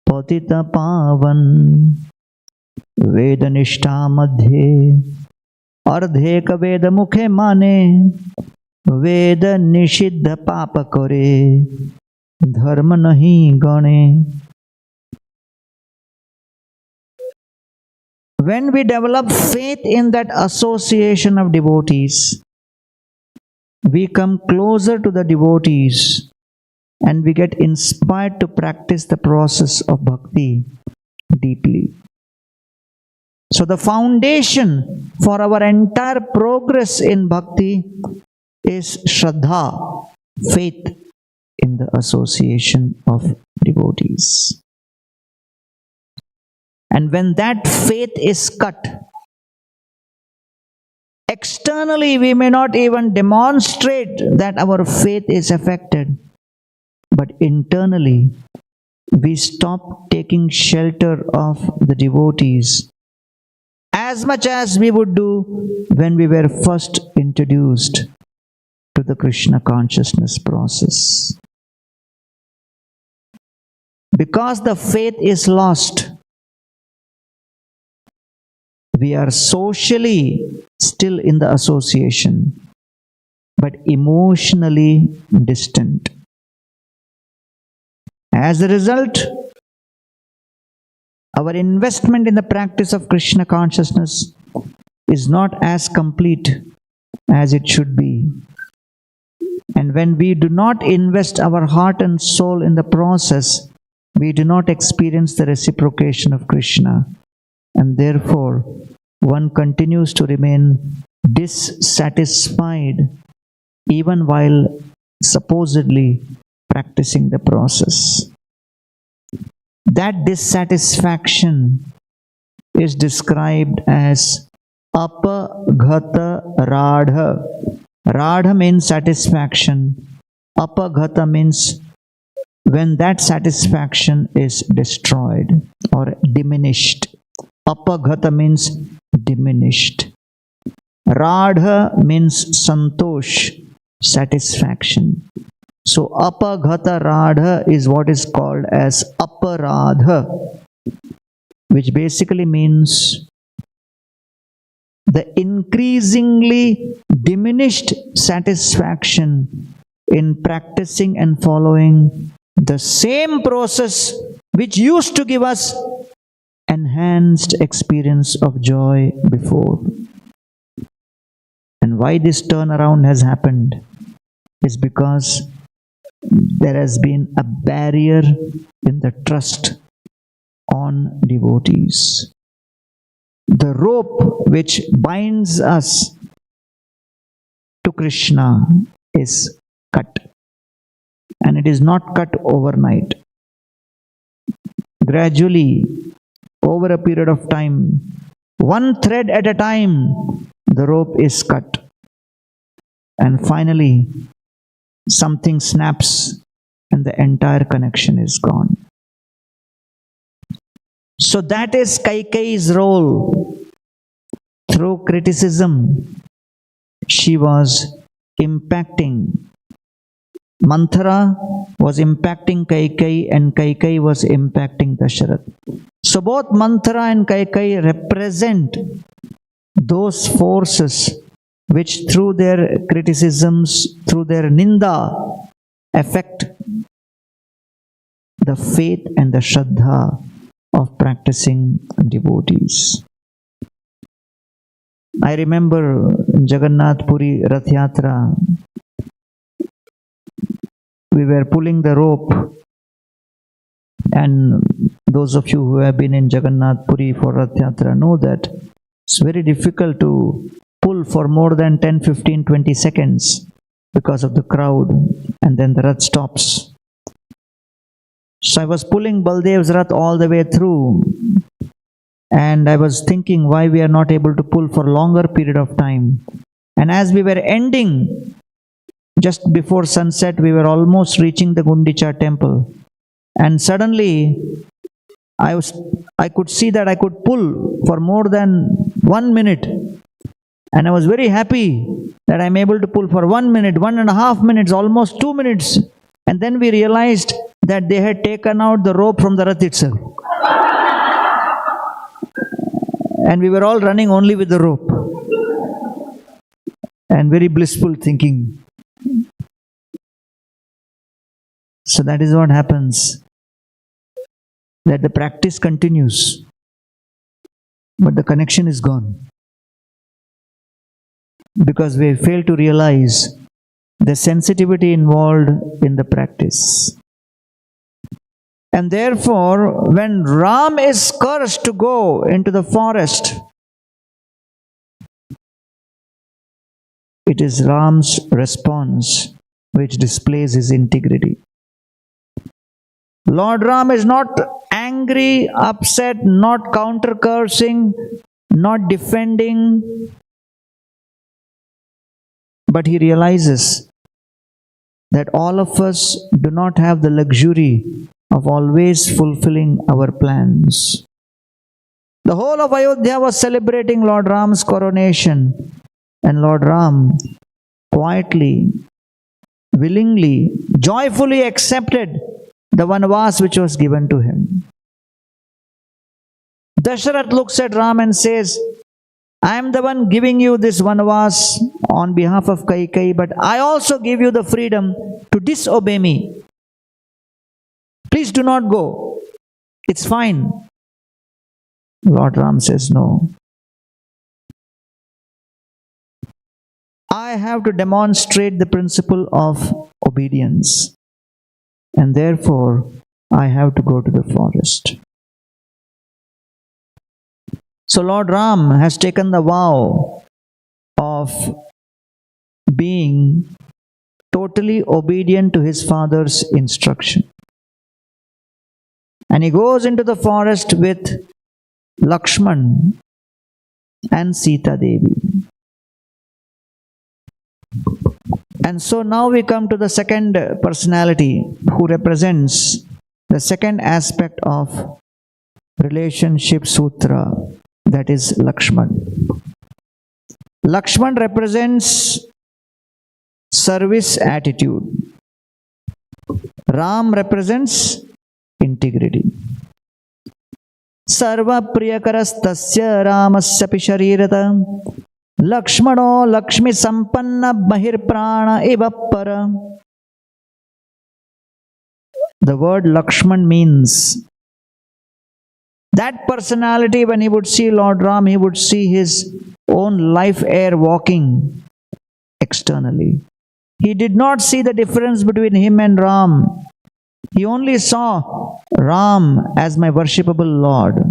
patita pavan Vedanishta madhe ardhek veda mukhe mane Veda nishiddha papa kore dharma nahi gane. When we develop faith in that association of devotees, we come closer to the devotees and we get inspired to practice the process of bhakti deeply. So the foundation for our entire progress in bhakti is Shraddha, faith in the association of devotees. And when that faith is cut, externally we may not even demonstrate that our faith is affected, but internally we stop taking shelter of the devotees as much as we would do when we were first introduced to the Krishna consciousness process. Because the faith is lost, we are socially still in the association, but emotionally distant. As a result, our investment in the practice of Krishna consciousness is not as complete as it should be. And when we do not invest our heart and soul in the process, we do not experience the reciprocation of Krishna. And therefore, one continues to remain dissatisfied even while supposedly practicing the process. That dissatisfaction is described as apaghata radha. Radha means satisfaction. Apaghata means when that satisfaction is destroyed or diminished. Apaghata means diminished. Radha means santosh, satisfaction. So apaghata radha is what is called as aparadha, which basically means the increasingly diminished satisfaction in practicing and following the same process which used to give us enhanced experience of joy before. And why this turnaround has happened is because there has been a barrier in the trust on devotees. The rope which binds us to Krishna is cut, and it is not cut overnight. Gradually, over a period of time, one thread at a time, the rope is cut, and finally something snaps and the entire connection is gone. So that is Kaikeyi's role. Through criticism, she was impacting. Manthara was impacting Kaikeyi and Kaikeyi was impacting Dasharath. So both Manthara and Kaikeyi represent those forces which through their criticisms, through their ninda, affect the faith and the shraddha of practicing devotees. I remember in Jagannath Puri Rath Yatra, we were pulling the rope, and those of you who have been in Jagannath Puri for Rath Yatra know that it's very difficult to pull for more than 10, 15, 20 seconds because of the crowd, and then the Rath stops. So I was pulling Baldev's Rath all the way through, and I was thinking why we are not able to pull for longer period of time. And as we were ending, just before sunset, we were almost reaching the Gundicha temple, and suddenly I could see that I could pull for more than 1 minute, and I was very happy that I'm able to pull for 1 minute, 1.5 minutes, almost 2 minutes. And then we realized that they had taken out the rope from the Rath itself. And we were all running only with the rope. And very blissful thinking. So that is what happens. That the practice continues, but the connection is gone. Because we fail to realize the sensitivity involved in the practice. And therefore, when Ram is cursed to go into the forest, it is Ram's response which displays his integrity. Lord Ram is not angry, upset, not counter-cursing, not defending, but he realizes that all of us do not have the luxury of always fulfilling our plans. The whole of Ayodhya was celebrating Lord Ram's coronation, and Lord Ram quietly, willingly, joyfully accepted the vanvas which was given to him. Dasharath looks at Ram and says, I am the one giving you this vanvas on behalf of Kaikeyi, but I also give you the freedom to disobey me, Please do not go. It's fine. Lord Ram says, no. I have to demonstrate the principle of obedience. And therefore, I have to go to the forest. So Lord Ram has taken the vow of being totally obedient to his father's instruction. And he goes into the forest with Lakshman and Sita Devi. And so now we come to the second personality who represents the second aspect of relationship sutra, that is Lakshman. Lakshman represents service attitude. Ram represents integrity. Sarva priyakarastasya ramasya sharirata Lakshmano Lakshmi Sampanna Bahirprana Eva. The word Lakshman means that personality, when he would see Lord Ram, he would see his own life air walking externally. He did not see the difference between him and Ram. He only saw Ram as my worshipable Lord.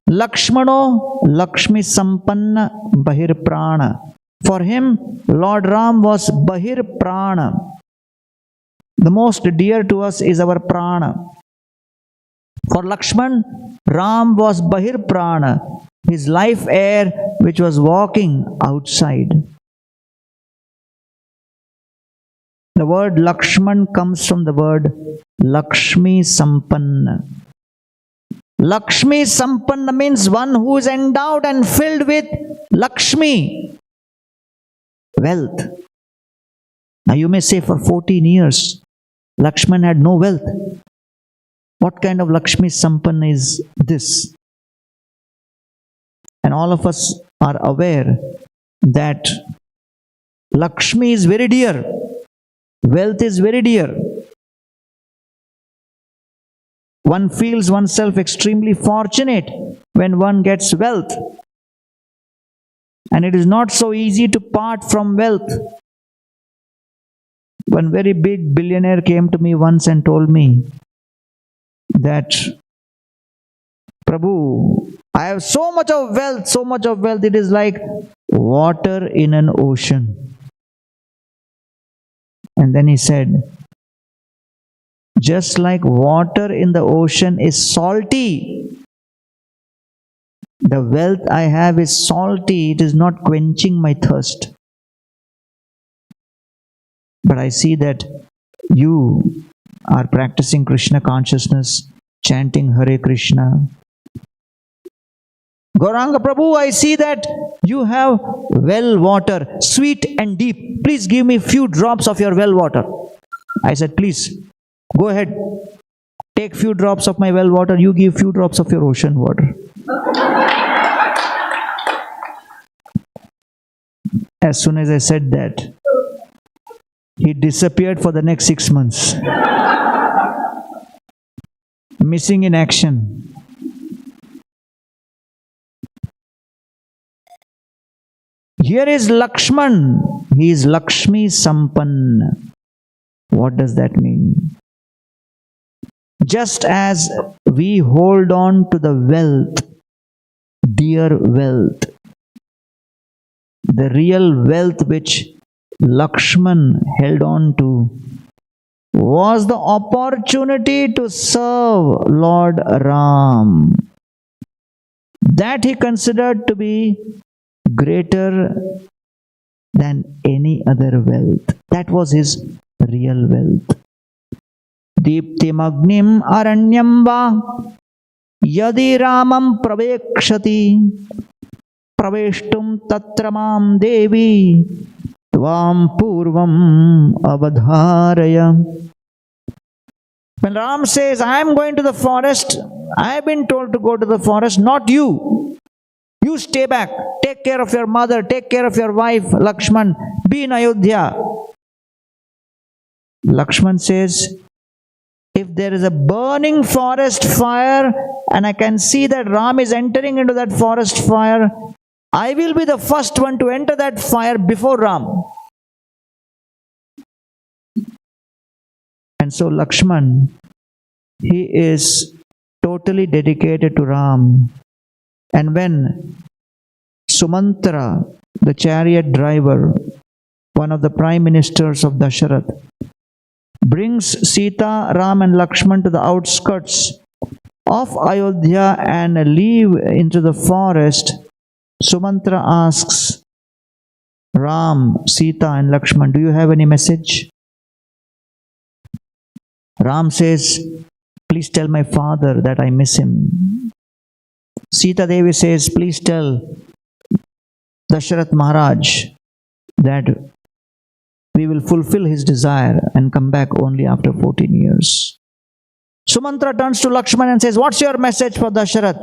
Lakshmano Lakshmi Sampanna Bahirprana. For him, Lord Ram was Bahirprana. The most dear to us is our prana. For Lakshman, Ram was Bahirprana, his life air which was walking outside. The word Lakshman comes from the word Lakshmi Sampanna. Lakshmi Sampanna means one who is endowed and filled with Lakshmi, wealth. Now you may say, for 14 years, Lakshman had no wealth. What kind of Lakshmi Sampanna is this? And all of us are aware that Lakshmi is very dear. Wealth is very dear. One feels oneself extremely fortunate when one gets wealth. And it is not so easy to part from wealth. One very big billionaire came to me once and told me that, Prabhu, I have so much of wealth, it is like water in an ocean. And then he said, just like water in the ocean is salty, the wealth I have is salty, it is not quenching my thirst. But I see that you are practicing Krishna consciousness, chanting Hare Krishna. Gauranga Prabhu, I see that you have well water, sweet and deep. Please give me few drops of your well water. I said, please, go ahead. Take few drops of my well water, you give few drops of your ocean water. As soon as I said that, he disappeared for the next 6 months. Missing in action. Here is Lakshman. He is Lakshmi Sampanna. What does that mean? Just as we hold on to the wealth, dear wealth, the real wealth which Lakshman held on to was the opportunity to serve Lord Ram. That he considered to be greater than any other wealth. That was his real wealth. Deeptimagnim aranyam va yadi ramam pravekshati praveshtum tatramam devi tvam purvam avadharaya. When Ram says, I am going to the forest, I have been told to go to the forest, not you. You stay back, take care of your mother, take care of your wife, Lakshman, be in Ayodhya. Lakshman says, if there is a burning forest fire and I can see that Ram is entering into that forest fire, I will be the first one to enter that fire before Ram. And so Lakshman, he is totally dedicated to Ram. And when Sumantra, the chariot driver, one of the prime ministers of Dasharath, brings Sita, Ram and Lakshman to the outskirts of Ayodhya and leave into the forest, Sumantra asks Ram, Sita and Lakshman, do you have any message? Ram says, please tell my father that I miss him. Sita Devi says, please tell Dasharath Maharaj that we will fulfill his desire and come back only after 14 years. Sumantra turns to Lakshman and says, what's your message for Dasharath?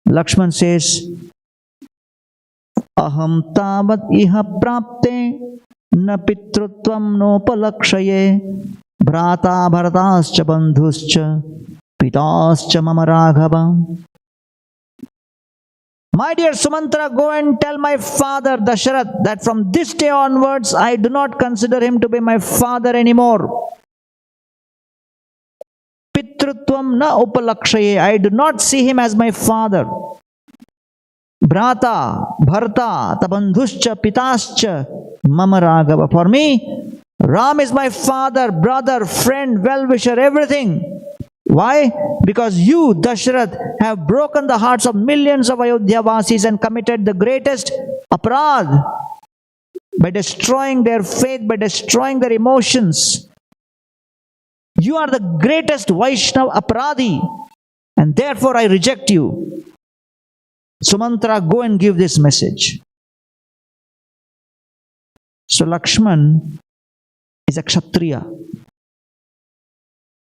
Lakshman says, Aham tavat iha prapte na pitrutvam nopalakshaye bhrata bharatascha bandhuscha pitascha mama raghava. My dear Sumantra, go and tell my father Dasharath that from this day onwards I do not consider him to be my father anymore. Pitrutvam na upalakshaye, I do not see him as my father. Bhrata, Bharata, Tabandhuscha, Pitascha, Mama Raghava. For me, Ram is my father, brother, friend, well-wisher, everything. Why? Because you, Dasharath, have broken the hearts of millions of Ayodhya Vasis and committed the greatest aparadh by destroying their faith, by destroying their emotions. You are the greatest Vaishnava aparadhi, and therefore I reject you. Sumantra, go and give this message. So Lakshman is a Kshatriya.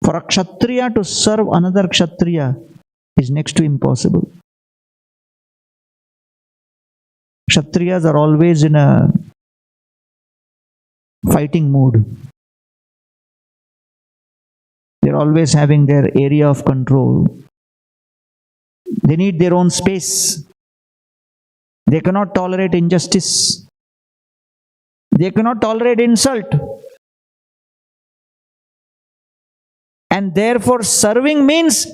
For a Kshatriya to serve another Kshatriya is next to impossible. Kshatriyas are always in a fighting mood. They're always having their area of control. They need their own space. They cannot tolerate injustice. They cannot tolerate insult. And therefore serving means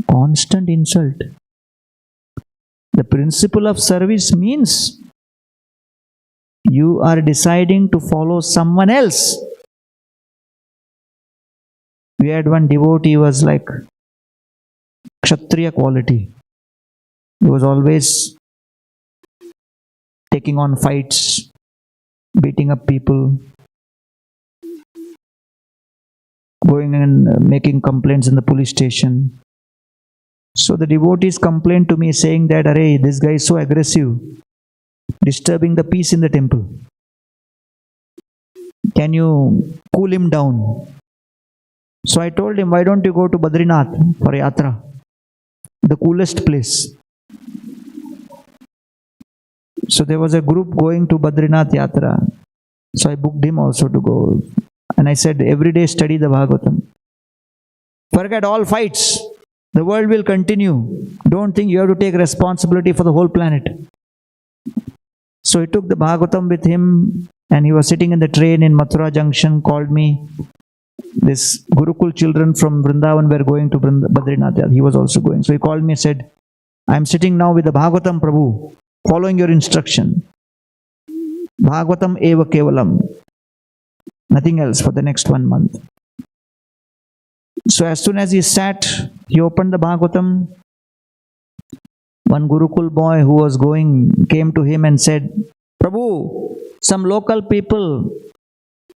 constant insult. The principle of service means you are deciding to follow someone else. We had one devotee who was like Kshatriya quality. He was always taking on fights, beating up people, going and making complaints in the police station. So the devotees complained to me saying that, "Arey, this guy is so aggressive, disturbing the peace in the temple. Can you cool him down?" So I told him, why don't you go to Badrinath for yatra? The coolest place. So there was a group going to Badrinath yatra. So I booked him also to go. And I said, every day study the Bhagavatam. Forget all fights. The world will continue. Don't think you have to take responsibility for the whole planet. So he took the Bhagavatam with him, and he was sitting in the train in Mathura Junction, called me. This Gurukul children from Vrindavan were going to Badrinath. He was also going. So he called me and said, I am sitting now with the Bhagavatam, Prabhu, following your instruction. Bhagavatam eva kevalam. Nothing else for the next 1 month. So as soon as he sat, he opened the Bhagavatam. One Gurukul boy who was going came to him and said, Prabhu, some local people,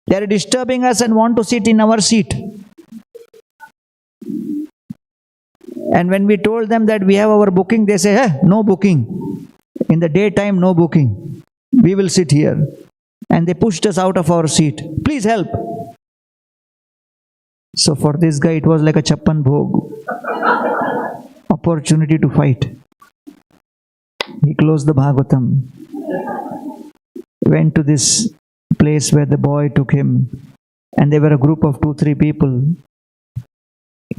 they are disturbing us and want to sit in our seat. And when we told them that we have our booking, they say, no booking. In the daytime, no booking. We will sit here. And they pushed us out of our seat. Please help. So for this guy, it was like a chappan bhog. Opportunity to fight. He closed the Bhagavatam. Went to this place where the boy took him. And they were a group of 2-3 people.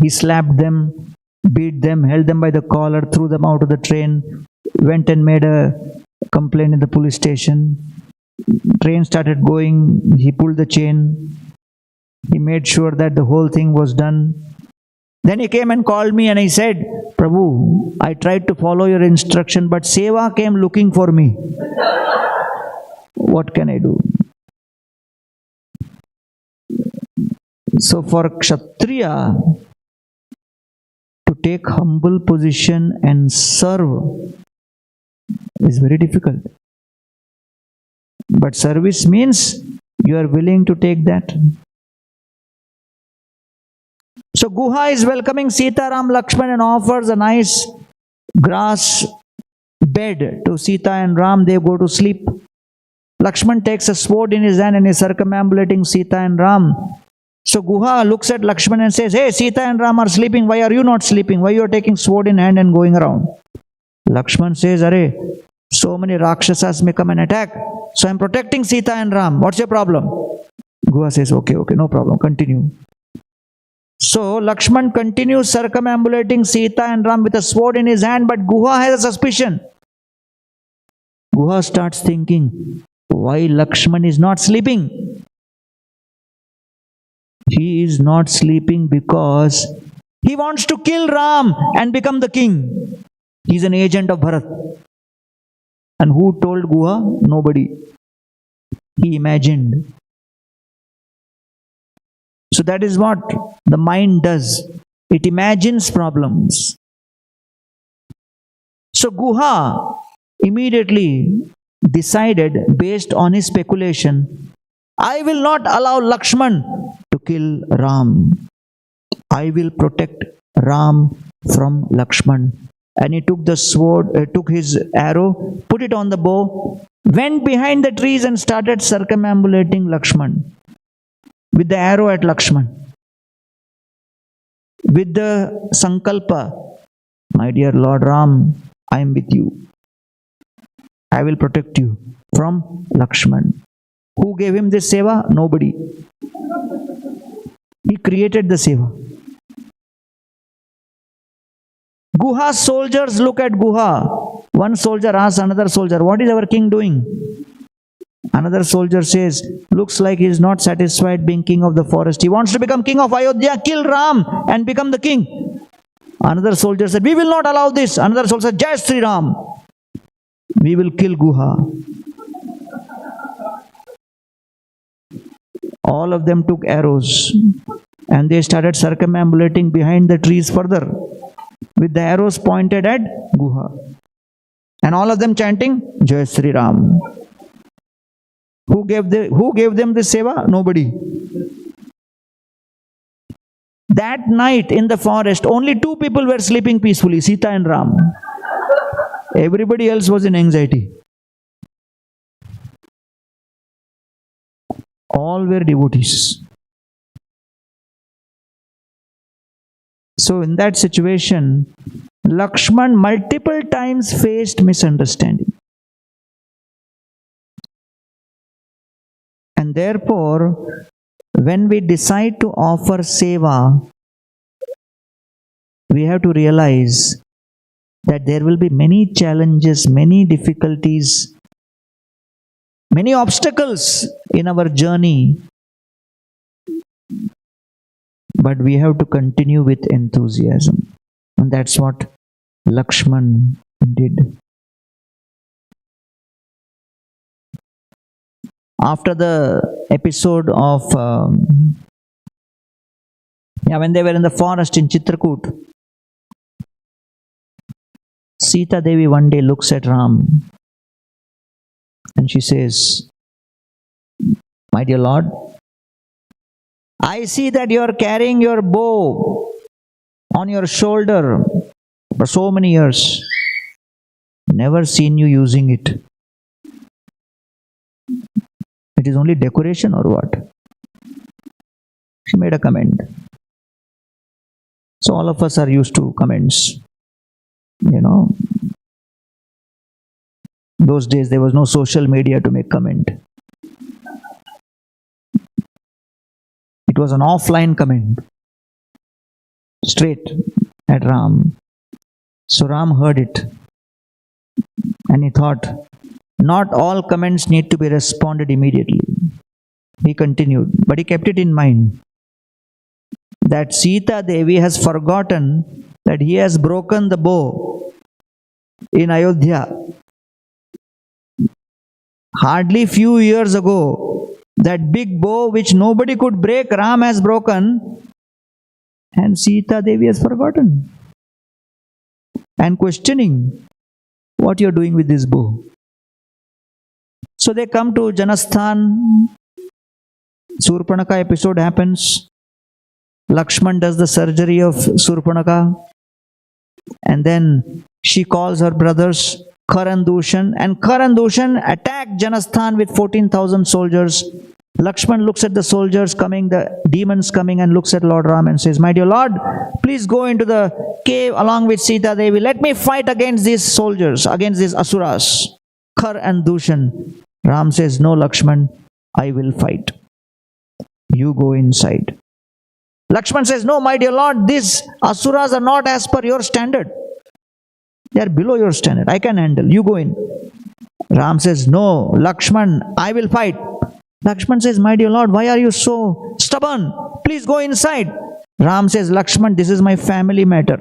He slapped them, beat them, held them by the collar, threw them out of the train, went and made a complaint in the police station. Train started going, he pulled the chain, he made sure that the whole thing was done. Then he came and called me and he said, Prabhu, I tried to follow your instruction, but Seva came looking for me. What can I do? So for Kshatriya to take humble position and serve is very difficult. But service means you are willing to take that. So Guha is welcoming Sita, Ram, Lakshman and offers a nice grass bed to Sita and Ram. They go to sleep. Lakshman takes a sword in his hand and is circumambulating Sita and Ram. So Guha looks at Lakshman and says, hey, Sita and Ram are sleeping. Why are you not sleeping? Why you are taking sword in hand and going around? Lakshman says, Arey, so many Rakshasas may come and attack. So I am protecting Sita and Ram. What's your problem? Guha says, okay, no problem. Continue. So Lakshman continues circumambulating Sita and Ram with a sword in his hand, but Guha has a suspicion. Guha starts thinking, why Lakshman is not sleeping? He is not sleeping because he wants to kill Ram and become the king. He is an agent of Bharat. And who told Guha? Nobody. He imagined. So that is what the mind does. It imagines problems. So Guha immediately decided, based on his speculation, I will not allow Lakshman to kill Ram. I will protect Ram from Lakshman. And he took the sword, took his arrow, put it on the bow, went behind the trees and started circumambulating Lakshman with the arrow at Lakshman, with the sankalpa, my dear Lord Ram, I am with you. I will protect you from Lakshman. Who gave him this seva? Nobody. He created the seva. Guha's soldiers look at Guha. One soldier asks another soldier, what is our king doing? Another soldier says, looks like he is not satisfied being king of the forest. He wants to become king of Ayodhya, kill Ram and become the king. Another soldier said, we will not allow this. Another soldier said, Jai Sri Ram. We will kill Guha. All of them took arrows and they started circumambulating behind the trees further with the arrows pointed at Guha. And all of them chanting, Jai Sri Ram. Who gave them this seva? Nobody. That night in the forest, only two people were sleeping peacefully, Sita and Ram. Everybody else was in anxiety. All were devotees. So in that situation, Lakshman multiple times faced misunderstanding. And therefore, when we decide to offer seva, we have to realize that there will be many challenges, many difficulties, many obstacles in our journey. But we have to continue with enthusiasm. And that's what Lakshman did. After the episode of, when they were in the forest in Chitrakoot, Sita Devi one day looks at Ram and she says, my dear Lord, I see that you are carrying your bow on your shoulder for so many years. Never seen you using it. It is only decoration or what? She made a comment. So all of us are used to comments. You know, those days there was no social media to make comment. It was an offline comment. straight at Ram. So Ram heard it and he thought, not all comments need to be responded immediately. He continued, but he kept it in mind that Sita Devi has forgotten that he has broken the bow in Ayodhya. Hardly few years ago, that big bow which nobody could break, Ram has broken, and Sita Devi has forgotten and questioning what you are doing with this bow. So they come to Janasthan. Surpanaka episode happens. Lakshman does the surgery of Surpanaka, and then she calls her brothers Karandushan, and Karandushan attacked Janasthan with 14,000 soldiers. Lakshman looks at the soldiers coming, the demons coming, and looks at Lord Ram and says, my dear Lord, please go into the cave along with Sita Devi. Let me fight against these soldiers, against these asuras. Karandushan. Ram says, no Lakshman, I will fight. You go inside. Lakshman says, no, my dear Lord, these asuras are not as per your standard. They are below your standard. I can handle. You go in. Ram says, no, Lakshman, I will fight. Lakshman says, my dear Lord, why are you so stubborn? Please go inside. Ram says, Lakshman, this is my family matter.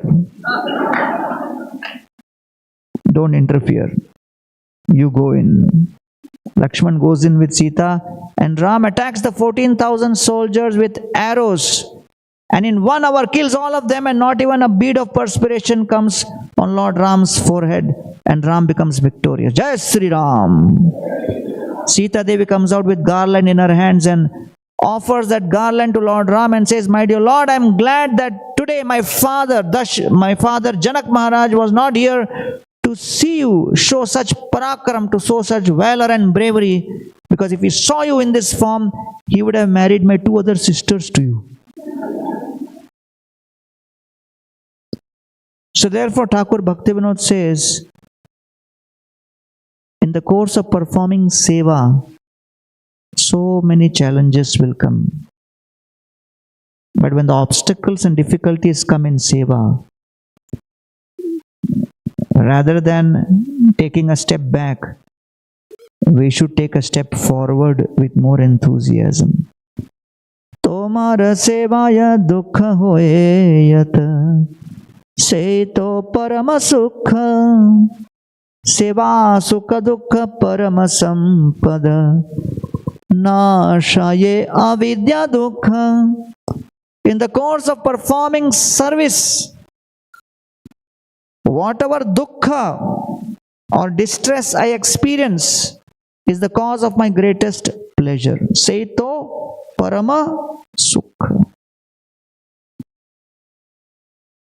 Don't interfere. You go in. Lakshman goes in with Sita, and Ram attacks the 14,000 soldiers with arrows, and in 1 hour kills all of them, and not even a bead of perspiration comes on Lord Ram's forehead, and Ram becomes victorious. Jai Sri Ram. Sita Devi comes out with garland in her hands and offers that garland to Lord Ram and says, my dear Lord, I am glad that today my father Janak Maharaj was not here to see you show such parakram, to show such valor and bravery, because if he saw you in this form, he would have married my 2 other sisters to you. So therefore Thakur Bhaktivinoda says, in the course of performing seva, so many challenges will come. But when the obstacles and difficulties come in seva, rather than taking a step back, we should take a step forward with more enthusiasm. Tomar sevaya dukha hoye yat se to parama sukha seva sukha dukha parama sampada nashaye avidya dukha. In the course of performing service, whatever dukkha or distress I experience is the cause of my greatest pleasure. Seto parama sukha.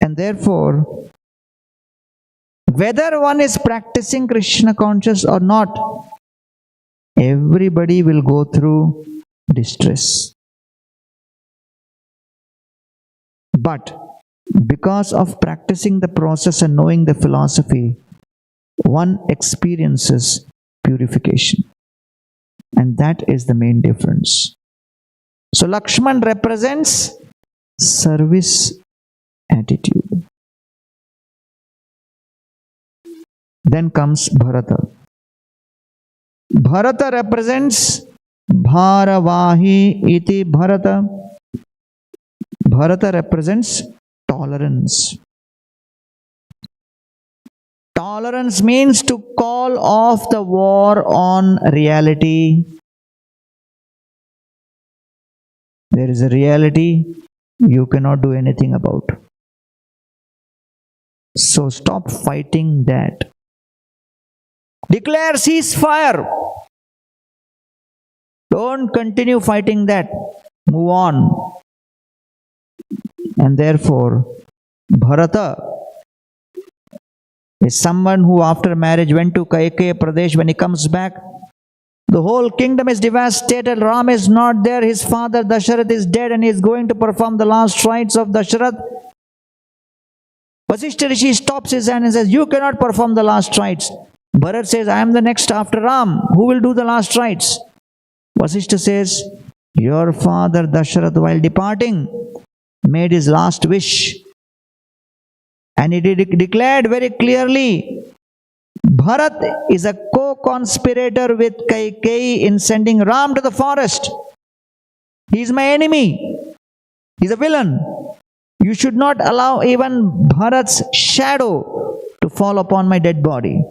And therefore, whether one is practicing Krishna conscious or not, everybody will go through distress. But because of practicing the process and knowing the philosophy, one experiences purification. And that is the main difference. So Lakshman represents service attitude. Then comes Bharata. Bharata represents Bharavahi iti Bharata. Bharata represents tolerance. Tolerance means to call off the war on reality. There is a reality you cannot do anything about. So stop fighting that. Declare ceasefire. Don't continue fighting that. Move on. And therefore, Bharata is someone who after marriage went to Kaikeya Pradesh. When he comes back, the whole kingdom is devastated. Ram is not there. His father Dasharath is dead and he is going to perform the last rites of Dasharath. Vasishtha Rishi stops his hand and says, you cannot perform the last rites. Bharat says, I am the next after Ram. Who will do the last rites? Vasishtha says, your father Dasharath while departing made his last wish And he declared very clearly, Bharat is a co-conspirator with Kaikeyi in sending Ram to the forest. He is my enemy. He's a villain. You should not allow even Bharat's shadow to fall upon my dead body.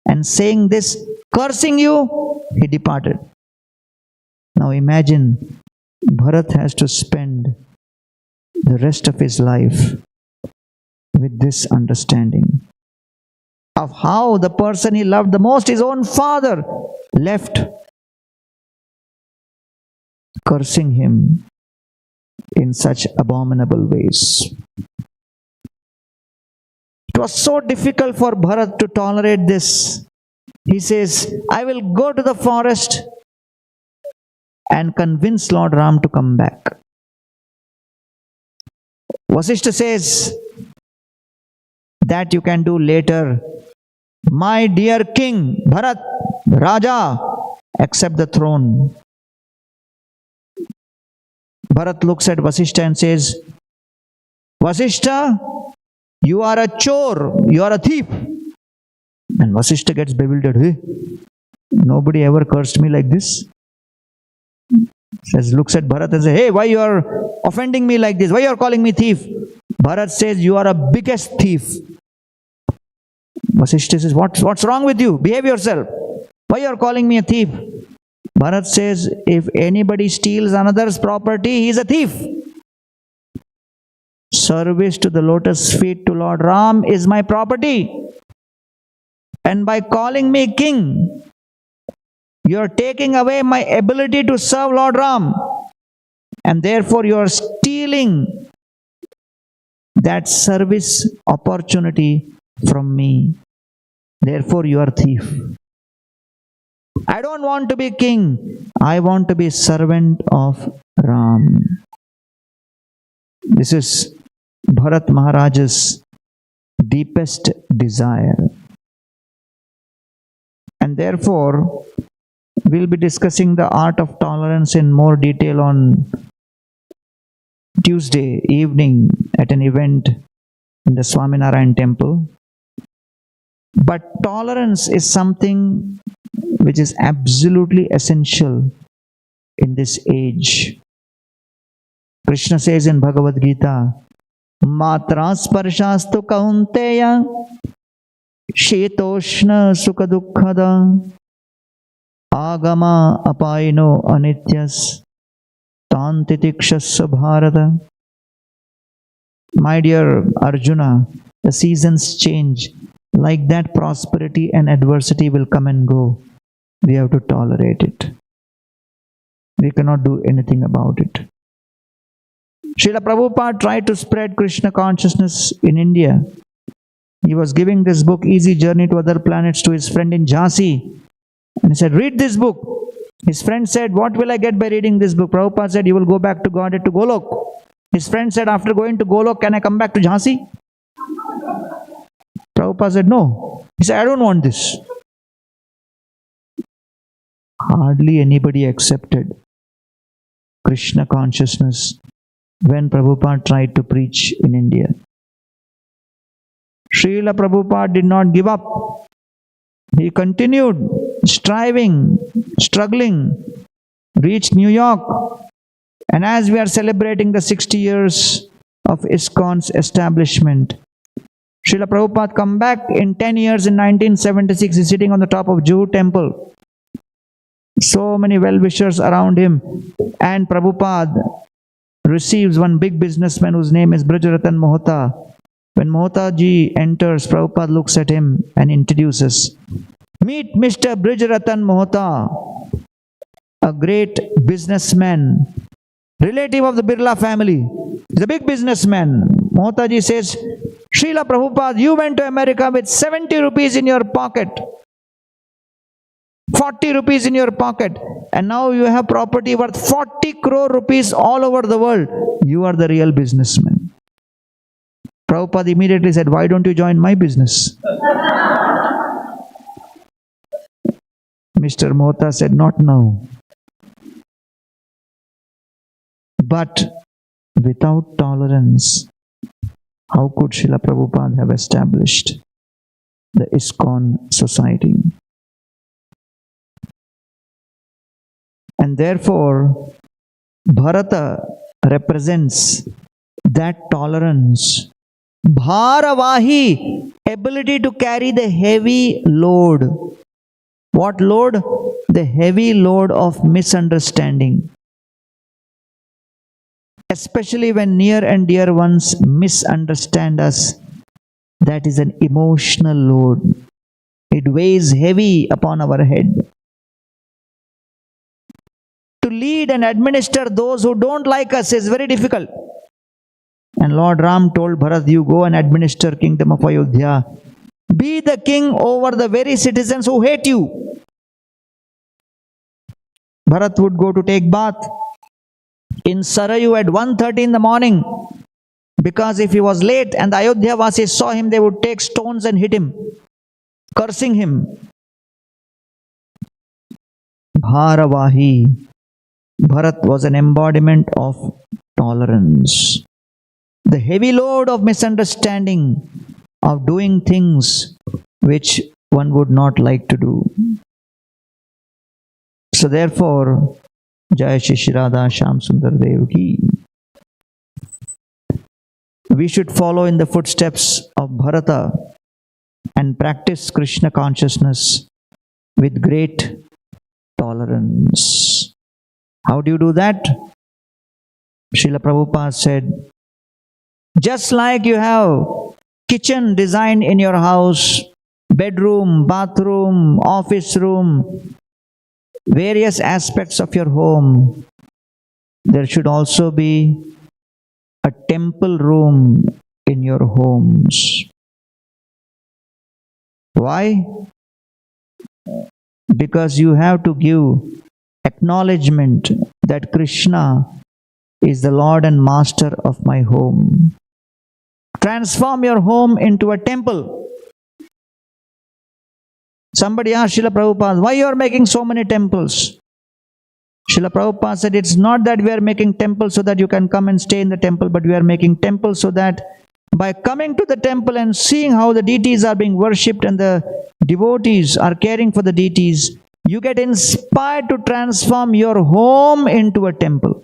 And saying this, cursing you, he departed. Now imagine, Bharat has to spend the rest of his life with this understanding of how the person he loved the most, his own father, left, cursing him in such abominable ways. It was so difficult for Bharat to tolerate this. He says, I will go to the forest and convince Lord Ram to come back. Vasishtha says, that you can do later. My dear king, Bharat, Raja, accept the throne. Bharat looks at Vasishtha and says, Vasishtha, you are a chore, you are a thief. And Vasishtha gets bewildered. Hey, nobody ever cursed me like this. Says, looks at Bharat and says, hey, why you are offending me like this? Why you are calling me thief? Bharat says, you are a biggest thief. Vasishtha says, what's wrong with you? Behave yourself. Why you are calling me a thief? Bharat says, if anybody steals another's property, he is a thief. Service to the lotus feet to Lord Ram is my property. And by calling me king, you are taking away my ability to serve Lord Ram. And therefore you are stealing that service opportunity from me. Therefore you are thief. I don't want to be king. I want to be servant of Ram. This is Bharat Maharaja's deepest desire. And therefore, we'll be discussing the art of tolerance in more detail on Tuesday evening at an event in the Swaminarayan temple. But tolerance is something which is absolutely essential in this age. Krishna says in Bhagavad Gita, Matra sparshastu kaunteya shetoshna sukha dukkhada agama apaino anityas tantitikshasya bharata. My dear Arjuna, the seasons change. Like that, prosperity and adversity will come and go. We have to tolerate it. We cannot do anything about it. Srila Prabhupada tried to spread Krishna consciousness in India. He was giving this book, Easy Journey to Other Planets, to his friend in Jhansi. And he said, read this book. His friend said, what will I get by reading this book? Prabhupada said, you will go back to Godhead, to Golok. His friend said, after going to Golok, can I come back to Jhansi? Prabhupada said, no. He said, I don't want this. Hardly anybody accepted Krishna consciousness when Prabhupada tried to preach in India. Srila Prabhupada did not give up. He continued striving, struggling, reached New York. And as we are celebrating the 60 years of ISKCON's establishment, Srila Prabhupada come back in 10 years in 1976. He's sitting on the top of Juhu temple. So many well-wishers around him. And Prabhupada receives one big businessman whose name is Brajratan Mohta. When Mohta ji enters, Prabhupada looks at him and introduces. Meet Mr. Brajratan Mohta, a great businessman, relative of the Birla family. He's a big businessman. Mohta ji says, Srila Prabhupada, you went to America with 70 rupees in your pocket, 40 rupees in your pocket, and now you have property worth 40 crore rupees all over the world. You are the real businessman. Prabhupada immediately said, why don't you join my business? Mr. Mohta said, not now. But without tolerance, how could Srila Prabhupada have established the ISKCON society? And therefore, Bharata represents that tolerance. Bharavahi, ability to carry the heavy load. What load? The heavy load of misunderstanding. Especially when near and dear ones misunderstand us, that is an emotional load. It weighs heavy upon our head. To lead and administer those who don't like us is very difficult. And Lord Ram told Bharat, you go and administer kingdom of Ayodhya. Be the king over the very citizens who hate you. Bharat would go to take bath in Sarayu at 1:30 in the morning, because if he was late and the Ayodhya Vasis saw him, they would take stones and hit him, cursing him. Bharavahi. Bharat was an embodiment of tolerance. The heavy load of misunderstanding, of doing things which one would not like to do. So therefore, Jai Shri Radha Shyam Sundar Dev ki. We should follow in the footsteps of Bharata and practice Krishna consciousness with great tolerance. How do you do that? Srila Prabhupada said, just like you have kitchen designed in your house, bedroom, bathroom, office room, various aspects of your home, there should also be a temple room in your homes. Why? Because you have to give acknowledgement that Krishna is the Lord and Master of my home. Transform your home into a temple. Somebody asked Srila Prabhupada, why you are making so many temples? Srila Prabhupada said, it's not that we are making temples so that you can come and stay in the temple, but we are making temples so that by coming to the temple and seeing how the deities are being worshipped and the devotees are caring for the deities, you get inspired to transform your home into a temple.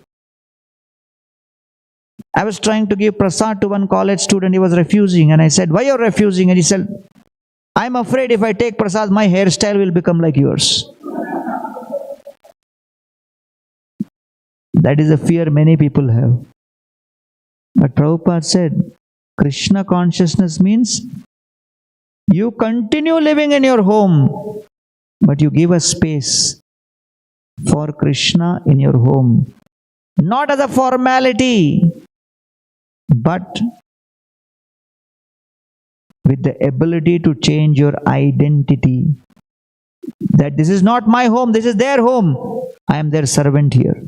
I was trying to give prasad to one college student. He was refusing, and I said, why are you refusing? And he said, I'm afraid if I take prasad, my hairstyle will become like yours. That is a fear many people have. But Prabhupada said, Krishna consciousness means you continue living in your home, but you give a space for Krishna in your home. Not as a formality, but with the ability to change your identity. That this is not my home, this is their home. I am their servant here.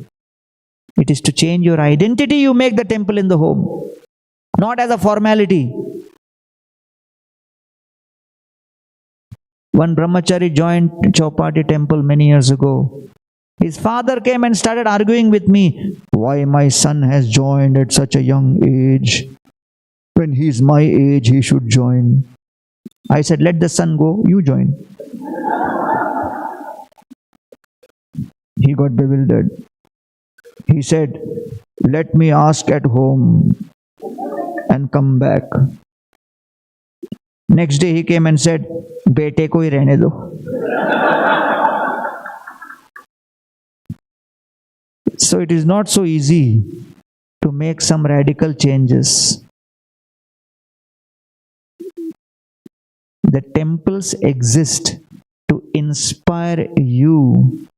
It is to change your identity, you make the temple in the home. Not as a formality. One brahmachari joined Chowpatty temple many years ago. His father came and started arguing with me, why my son has joined at such a young age. When he is my age, he should join. I said, let the son go, you join. He got bewildered. He said, let me ask at home and come back. Next day he came and said, bete ko hi rehne do. So it is not so easy to make some radical changes. The temples exist to inspire you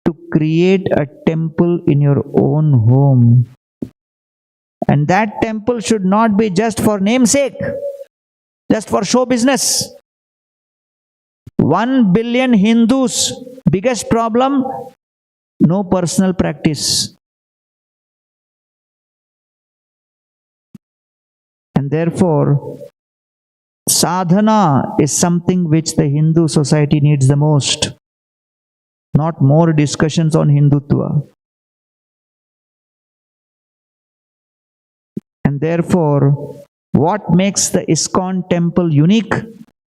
to create a temple in your own home. And that temple should not be just for namesake, just for show business. 1 billion Hindus, biggest problem, no personal practice. And therefore, sadhana is something which the Hindu society needs the most. Not more discussions on Hindutva. And therefore, what makes the ISKCON temple unique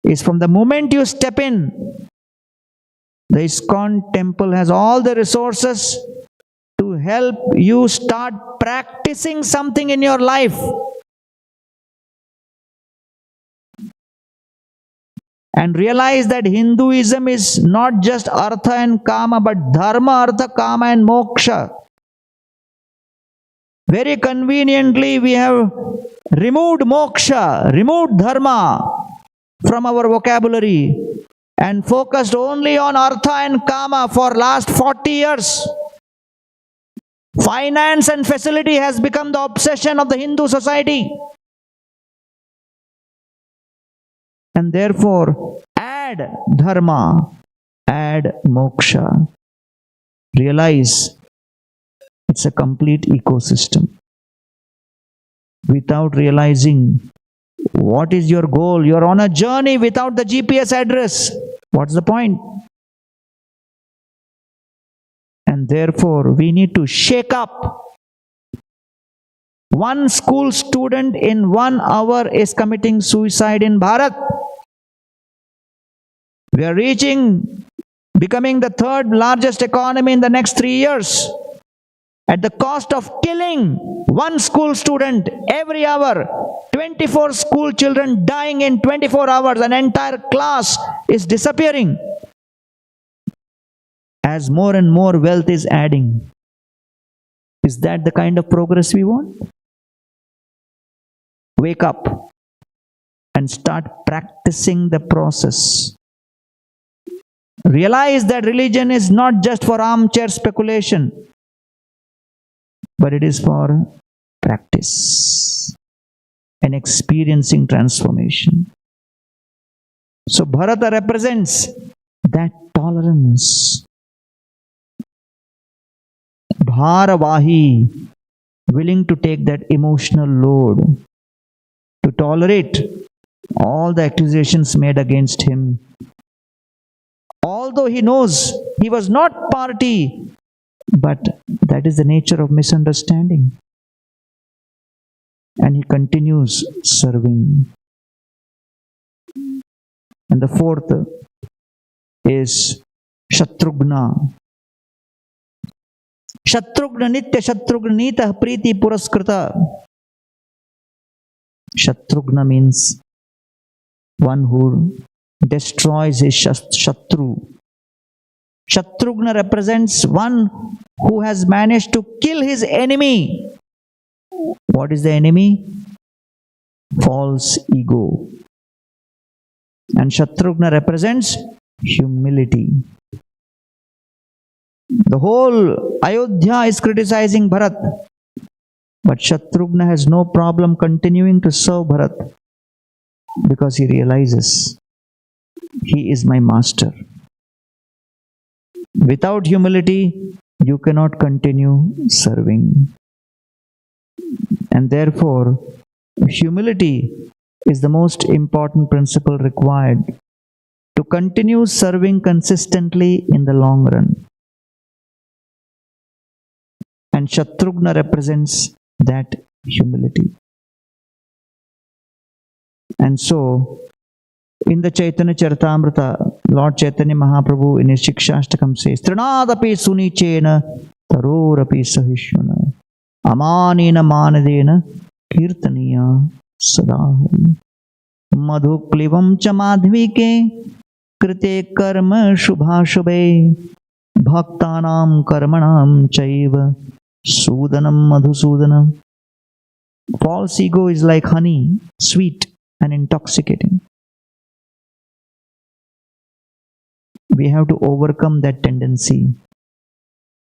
is from the moment you step in, the ISKCON temple has all the resources to help you start practicing something in your life. And realize that Hinduism is not just artha and kama, but dharma, artha, kama and moksha. Very conveniently, we have removed moksha, removed dharma from our vocabulary and focused only on artha and kama for last 40 years. Finance and facility has become the obsession of the Hindu society. And therefore, add dharma, add moksha. Realize it's a complete ecosystem. Without realizing what is your goal, you're on a journey without the GPS address. What's the point? And therefore, we need to shake up. One school student in 1 hour is committing suicide in Bharat. We are becoming the 3rd largest economy in the next 3 years. At the cost of killing one school student every hour, 24 school children dying in 24 hours, an entire class is disappearing. As more and more wealth is adding. Is that the kind of progress we want? Wake up and start practicing the process. Realize that religion is not just for armchair speculation, but it is for practice and experiencing transformation. So Bharata represents that tolerance. Bharavahi, willing to take that emotional load, to tolerate all the accusations made against him. Although he knows he was not party, but that is the nature of misunderstanding. And he continues serving. And the 4th is Shatrughna. Shatrughna Nitya Shatrughna Nita Priti Puraskrita. Shatrughna means one who destroys his Shatru. Shatrughna represents one who has managed to kill his enemy. What is the enemy? False ego. And Shatrughna represents humility. The whole Ayodhya is criticizing Bharat. But Shatrughna has no problem continuing to serve Bharat because he realizes he is my master. Without humility, you cannot continue serving. And therefore, humility is the most important principle required to continue serving consistently in the long run. And Shatrughna represents that humility. And so, in the Chaitanya Charitamrita, Lord Chaitanya Mahaprabhu in his Shikshashtakam says, Trinadapi sunichena tarorapi sahishuna amanina manadena kirtaniya sadahari madhuklivam cha madhvike krite karma shubhashube bhaktanam karmanam chaiva sudanam madhusudanam. False ego is like honey, sweet and intoxicating. We have to overcome that tendency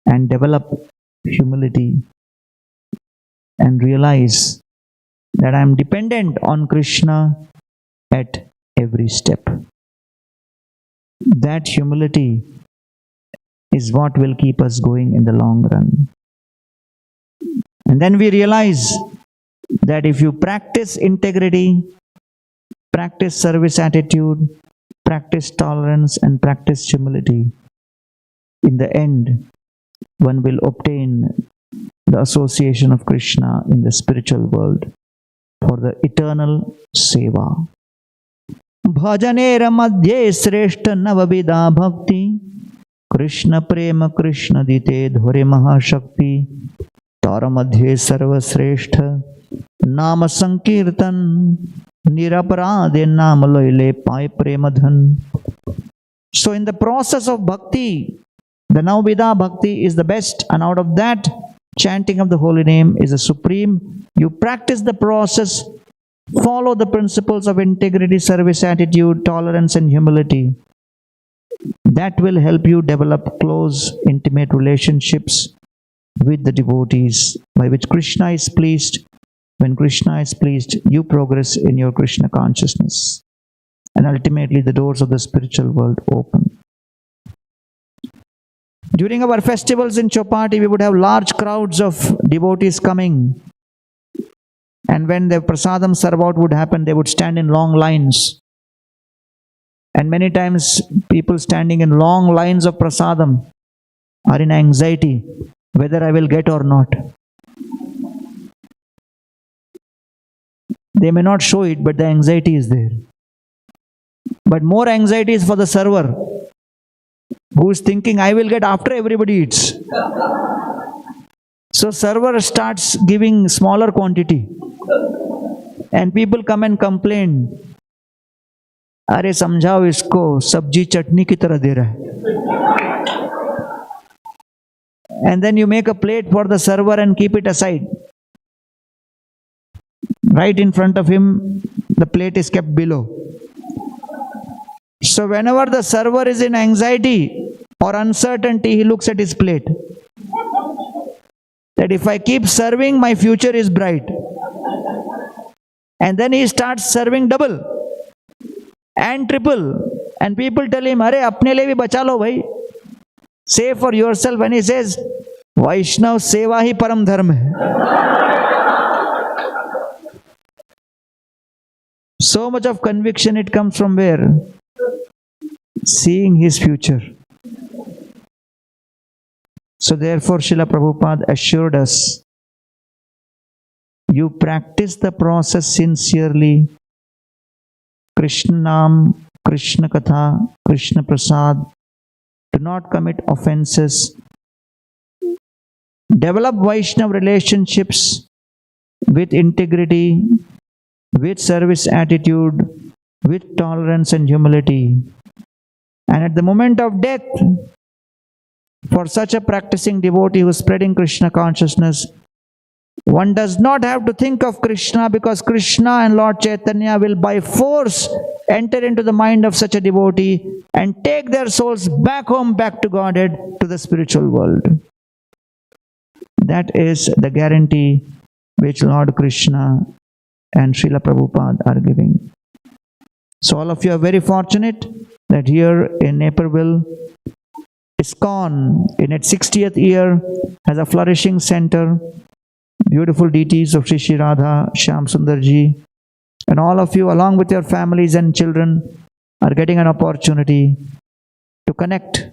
and develop humility and realize that I am dependent on Krishna at every step. That humility is what will keep us going in the long run. And then we realize that if you practice integrity, practice service attitude, practice tolerance and practice humility, in the end, one will obtain the association of Krishna in the spiritual world. for the eternal seva. Bhajanera madhye sreshta navavida bhakti Krishna prema Krishna dite dhore mahashakti Tara madhye sarva sreshta Nama sankirtan Niraparade nama loile pai premadhan. So in the process of bhakti, the Navavida bhakti is the best, and out of that, chanting of the holy name is the supreme. You practice the process, follow the principles of integrity, service attitude, tolerance and humility. That will help you develop close, intimate relationships with the devotees, by which Krishna is pleased. When Krishna is pleased, you progress in your Krishna consciousness. And ultimately the doors of the spiritual world open. During our festivals in Chopati, we would have large crowds of devotees coming. And when the prasadam serve out would happen, they would stand in long lines. And many times people standing in long lines of prasadam are in anxiety whether I will get or not. They may not show it, but the anxiety is there. But more anxiety is for the server, who is thinking, I will get after everybody eats. So server starts giving smaller quantity. And people come and complain, अरे समझाओ इसको, सब्जी चटनी की तरह दे रहा है. And then you make a plate for the server and keep it aside. Right in front of him, the plate is kept below. So whenever the server is in anxiety or uncertainty, he looks at his plate. That if I keep serving, my future is bright. And then he starts serving double and triple. And people tell him, अरे अपने लिए भी बचा लो भाई. Save for yourself. And he says, वैष्णव सेवा ही परम धर्म है. So much of conviction, it comes from where? Seeing his future. So therefore Srila Prabhupada assured us, you practice the process sincerely. Krishna Nam, Krishna Katha, Krishna Prasad. Do not commit offenses. Develop Vaishnava relationships with integrity, with service attitude, with tolerance and humility. And at the moment of death, for such a practicing devotee who is spreading Krishna consciousness, one does not have to think of Krishna, because Krishna and Lord Chaitanya will by force enter into the mind of such a devotee and take their souls back home, back to Godhead, to the spiritual world. That is the guarantee which Lord Krishna and Srila Prabhupada are giving. So all of you are very fortunate that here in Naperville, ISKCON in its 60th year has a flourishing center. Beautiful deities of Shri Shri Radha, Shyam Sundarji, and all of you along with your families and children are getting an opportunity to connect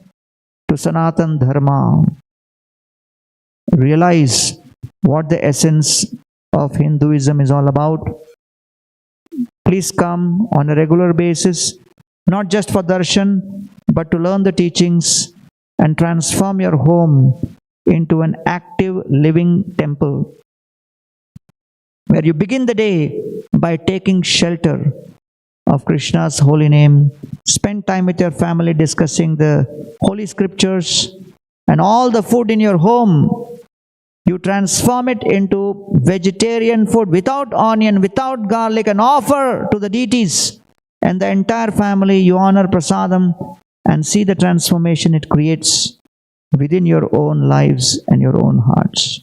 to Sanatan Dharma. Realize what the essence of Hinduism is all about. Please come on a regular basis, not just for darshan, but to learn the teachings and transform your home into an active living temple, where you begin the day by taking shelter of Krishna's holy name. Spend time with your family discussing the holy scriptures, and all the food in your home, you transform it into vegetarian food without onion, without garlic, and offer to the deities. And the entire family, you honor prasadam and see the transformation it creates within your own lives and your own hearts.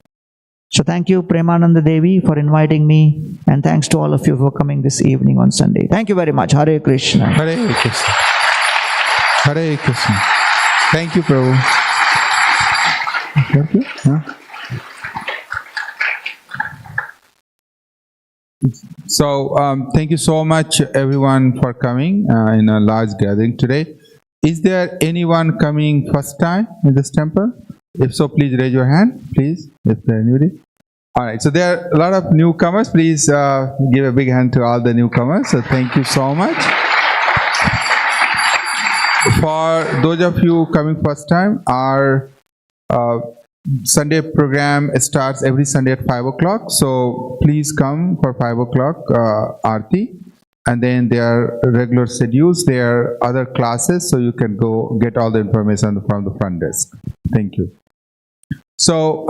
So thank you, Premananda Devi, for inviting me, and thanks to all of you for coming this evening on Sunday. Thank you very much. Hare Krishna. Hare Krishna. Hare Krishna. Thank you, Prabhu. Thank you. Huh? So, thank you so much, everyone, for coming in a large gathering today. Is there anyone coming first time in this temple? If so, please raise your hand, please, if there anybody. All right, so there are a lot of newcomers. Please give a big hand to all the newcomers. So thank you so much. For those of you coming first time, our Sunday program starts every Sunday at 5 o'clock. So please come for 5 o'clock Aarti. And then there are regular schedules. There are other classes, so you can go get all the information from the front desk. Thank you. So,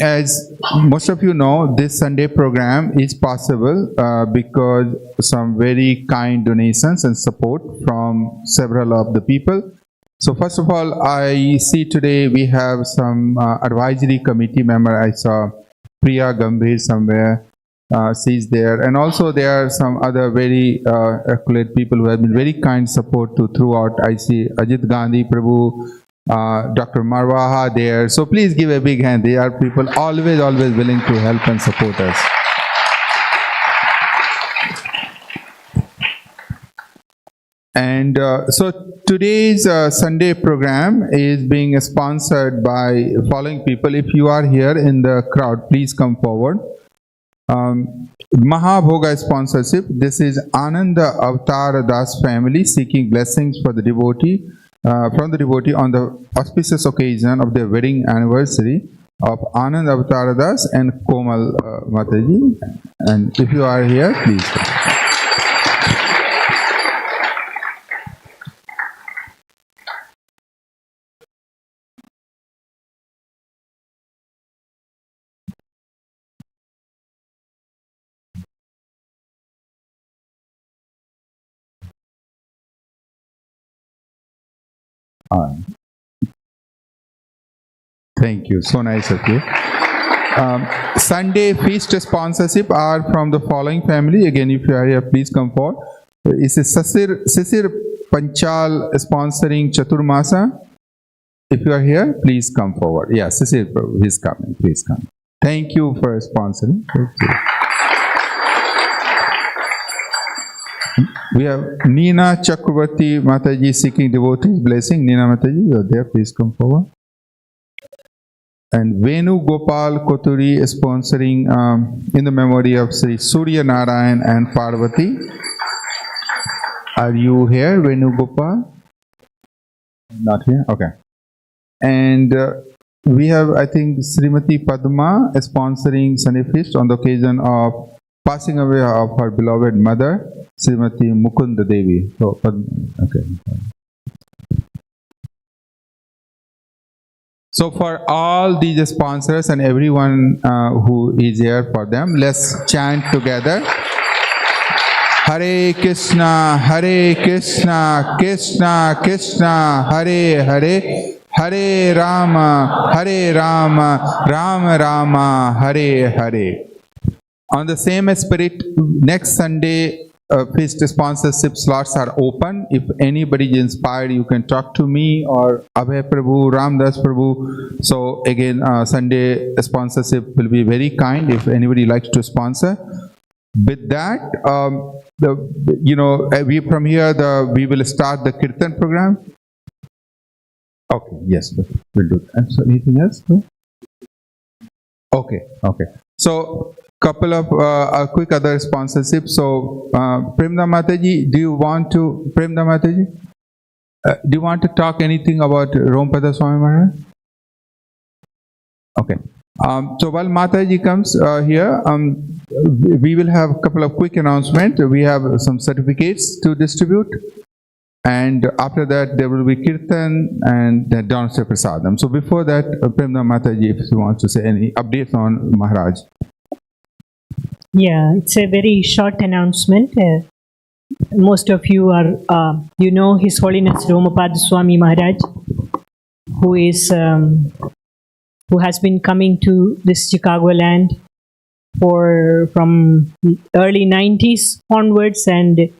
as most of you know, this Sunday program is possible because some very kind donations and support from several of the people. So, first of all, I see today we have some advisory committee member. I saw Priya Gambhir somewhere. She's there, and also there are some other very accolade people who have been very kind support to throughout. I see Ajit Gandhi, Prabhu, Dr. Marwaha there. So please give a big hand. They are people always willing to help and support us. And so today's Sunday program is being sponsored by following people. If you are here in the crowd, please come forward. Mahabhoga sponsorship. This is Ananda Avatar Das family seeking blessings for the devotee, from the devotee on the auspicious occasion of their wedding anniversary of Anand Avatar Das and Komal Mataji. And if you are here, please. Thank you. So nice of you. Sunday feast sponsorship are from the following family. Again, if you are here, please come forward. It's a Sisir Panchal sponsoring Chaturmasa. If you are here, please come forward. Yeah, Sisir Prabhu is coming. Please come. Thank you for sponsoring. Thank you. We have Nina Chakravarti Mataji seeking devotees blessing. Nina Mataji, you are there. Please come forward. And Venu Gopal Koturi is sponsoring in the memory of Sri Surya Narayan and Parvati. Are you here, Venu Gopal? Not here? Okay. And we have, I think, Srimati Padma is sponsoring Sunday Feast on the occasion of passing away of her beloved mother, Srimati Mukunda Devi. So, okay. So for all these sponsors and everyone who is here for them, let's chant together. Hare Krishna, Krishna Krishna, Hare Hare, Hare Rama, Rama Rama, Hare Hare. On the same spirit, next Sunday, feast sponsorship slots are open. If anybody is inspired, you can talk to me or Abhay Prabhu, Ramdas Prabhu. So again, Sunday sponsorship will be very kind if anybody likes to sponsor. With that, we from here we will start the Kirtan program. Okay, yes, we'll do that. So anything else? Okay. So couple of quick other sponsorships. So Premda Mataji, do you want to talk anything about Rompada Swami Maharaj? Okay. So while Mataji comes here, we will have a couple of quick announcements. We have some certificates to distribute, and after that there will be Kirtan and then downstairs Prasadam. So before that, Premda Mataji, if you want to say any updates on Maharaj. Yeah, it's a very short announcement. Most of you are, His Holiness Romapad Swami Maharaj, who has been coming to this Chicago land from early 90s onwards, and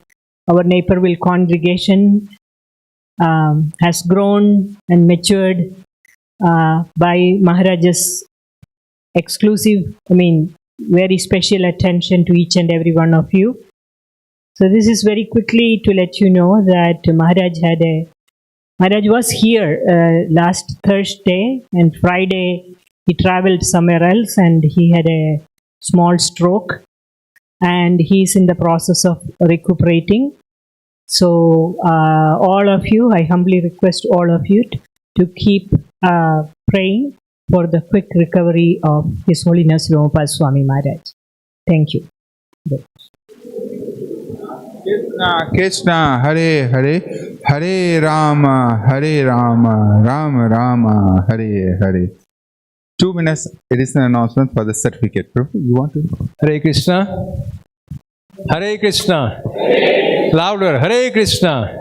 our Naperville congregation has grown and matured by Maharaj's exclusive, very special attention to each and every one of you. So this is very quickly to let you know that Maharaj was here last Thursday, and Friday He traveled somewhere else and he had a small stroke, and he's in the process of recuperating. So, all of you, I humbly request all of you to keep praying for the quick recovery of His Holiness Vimapada Swami Maharaj. Thank you. Krishna Krishna Hare Hare Hare Rama Rama Rama Hare Hare. 2 minutes additional announcement for the certificate. Prabhu, you want to? Hare Krishna. Hare Krishna. Louder. Hare Krishna.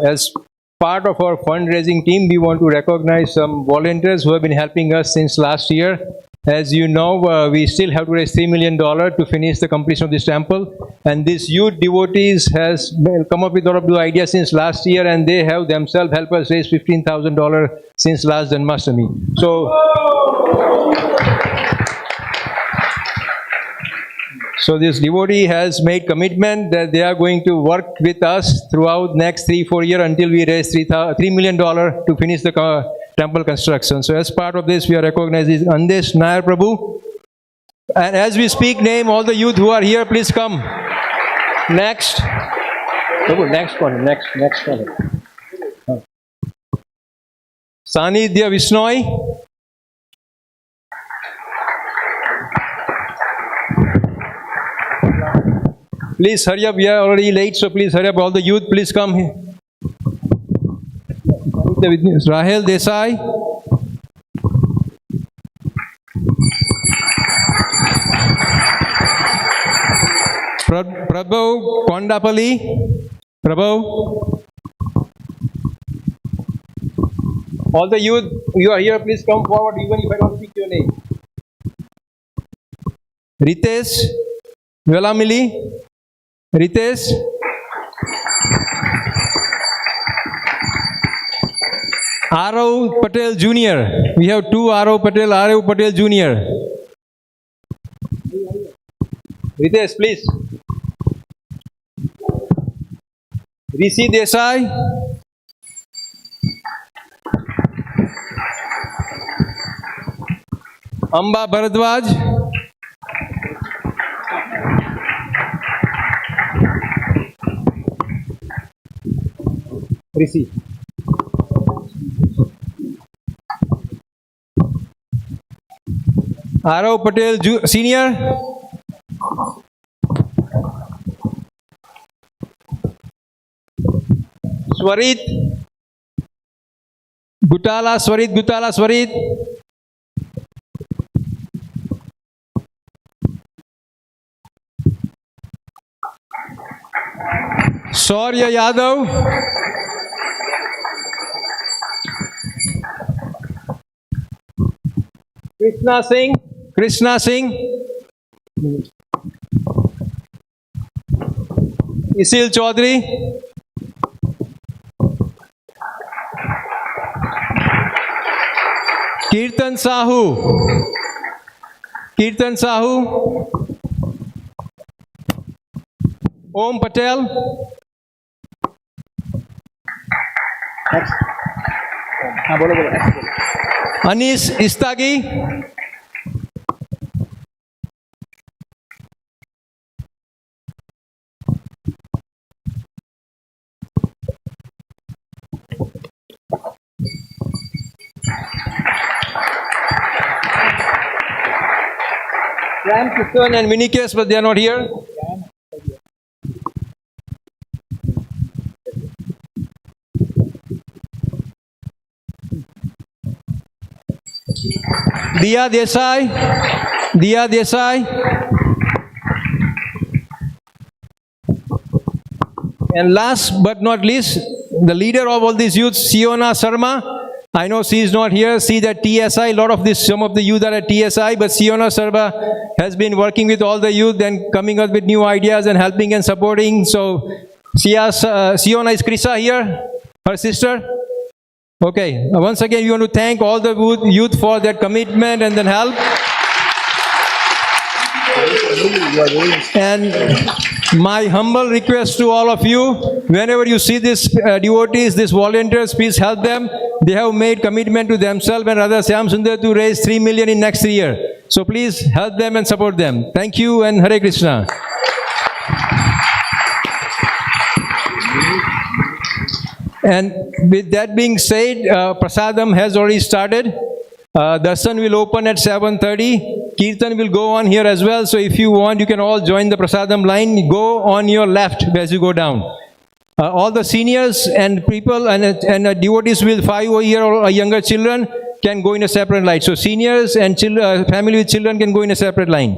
As part of our fundraising team, we want to recognize some volunteers who have been helping us since last year. As you know, we still have to raise $3 million to finish the completion of this temple. And these youth devotees has come up with a lot of new ideas since last year, and they have themselves helped us raise $15,000 since last Janmashtami. So this devotee has made commitment that they are going to work with us throughout next 3-4 years until we raise $3 million to finish the temple construction. So as part of this, we are recognizing Andesh Nair Prabhu. And as we speak, name all the youth who are here, please come. Next. Prabhu, next one. Sanidhya Visnoy. Please hurry up, we are already late, so please hurry up. All the youth, please come here. Rahel Desai. Prabhu Kondapalli. Prabhu. All the youth, you are here, please come forward even if I don't speak your name. Ritesh Velamili. Ritesh. Arav Patel Jr. We have two Arav Patel Jr. Ritesh, please. Rishi Desai. Amba Bharadwaj. Rishi. Arav Patel Senior. Swarit Gutala. Shaurya Yadav. Krishna Singh. Isil Chaudhary. Kirtan Sahu. Om Patel. Next. Anis Istagi. Ram Kishan and Minikes, but they are not here. Diya Desai. And last but not least, the leader of all these youths, Siona Sharma. I know she is not here. She's at TSI. Some of the youth are at TSI, but Siona Sharma has been working with all the youth and coming up with new ideas and helping and supporting. So, Siona, is Krisa here? Her sister? Okay. Once again, we want to thank all the youth for their commitment and then help. And my humble request to all of you, whenever you see these devotees, these volunteers, please help them. They have made commitment to themselves and Radha Syam Sundar to raise 3 million in next year. So please help them and support them. Thank you and Hare Krishna. And with that being said, Prasadam has already started. Darshan will open at 7:30. Kirtan will go on here as well. So if you want, you can all join the Prasadam line. Go on your left as you go down. All the seniors and people and devotees with 5 year or younger children can go in a separate line. So seniors and family with children can go in a separate line.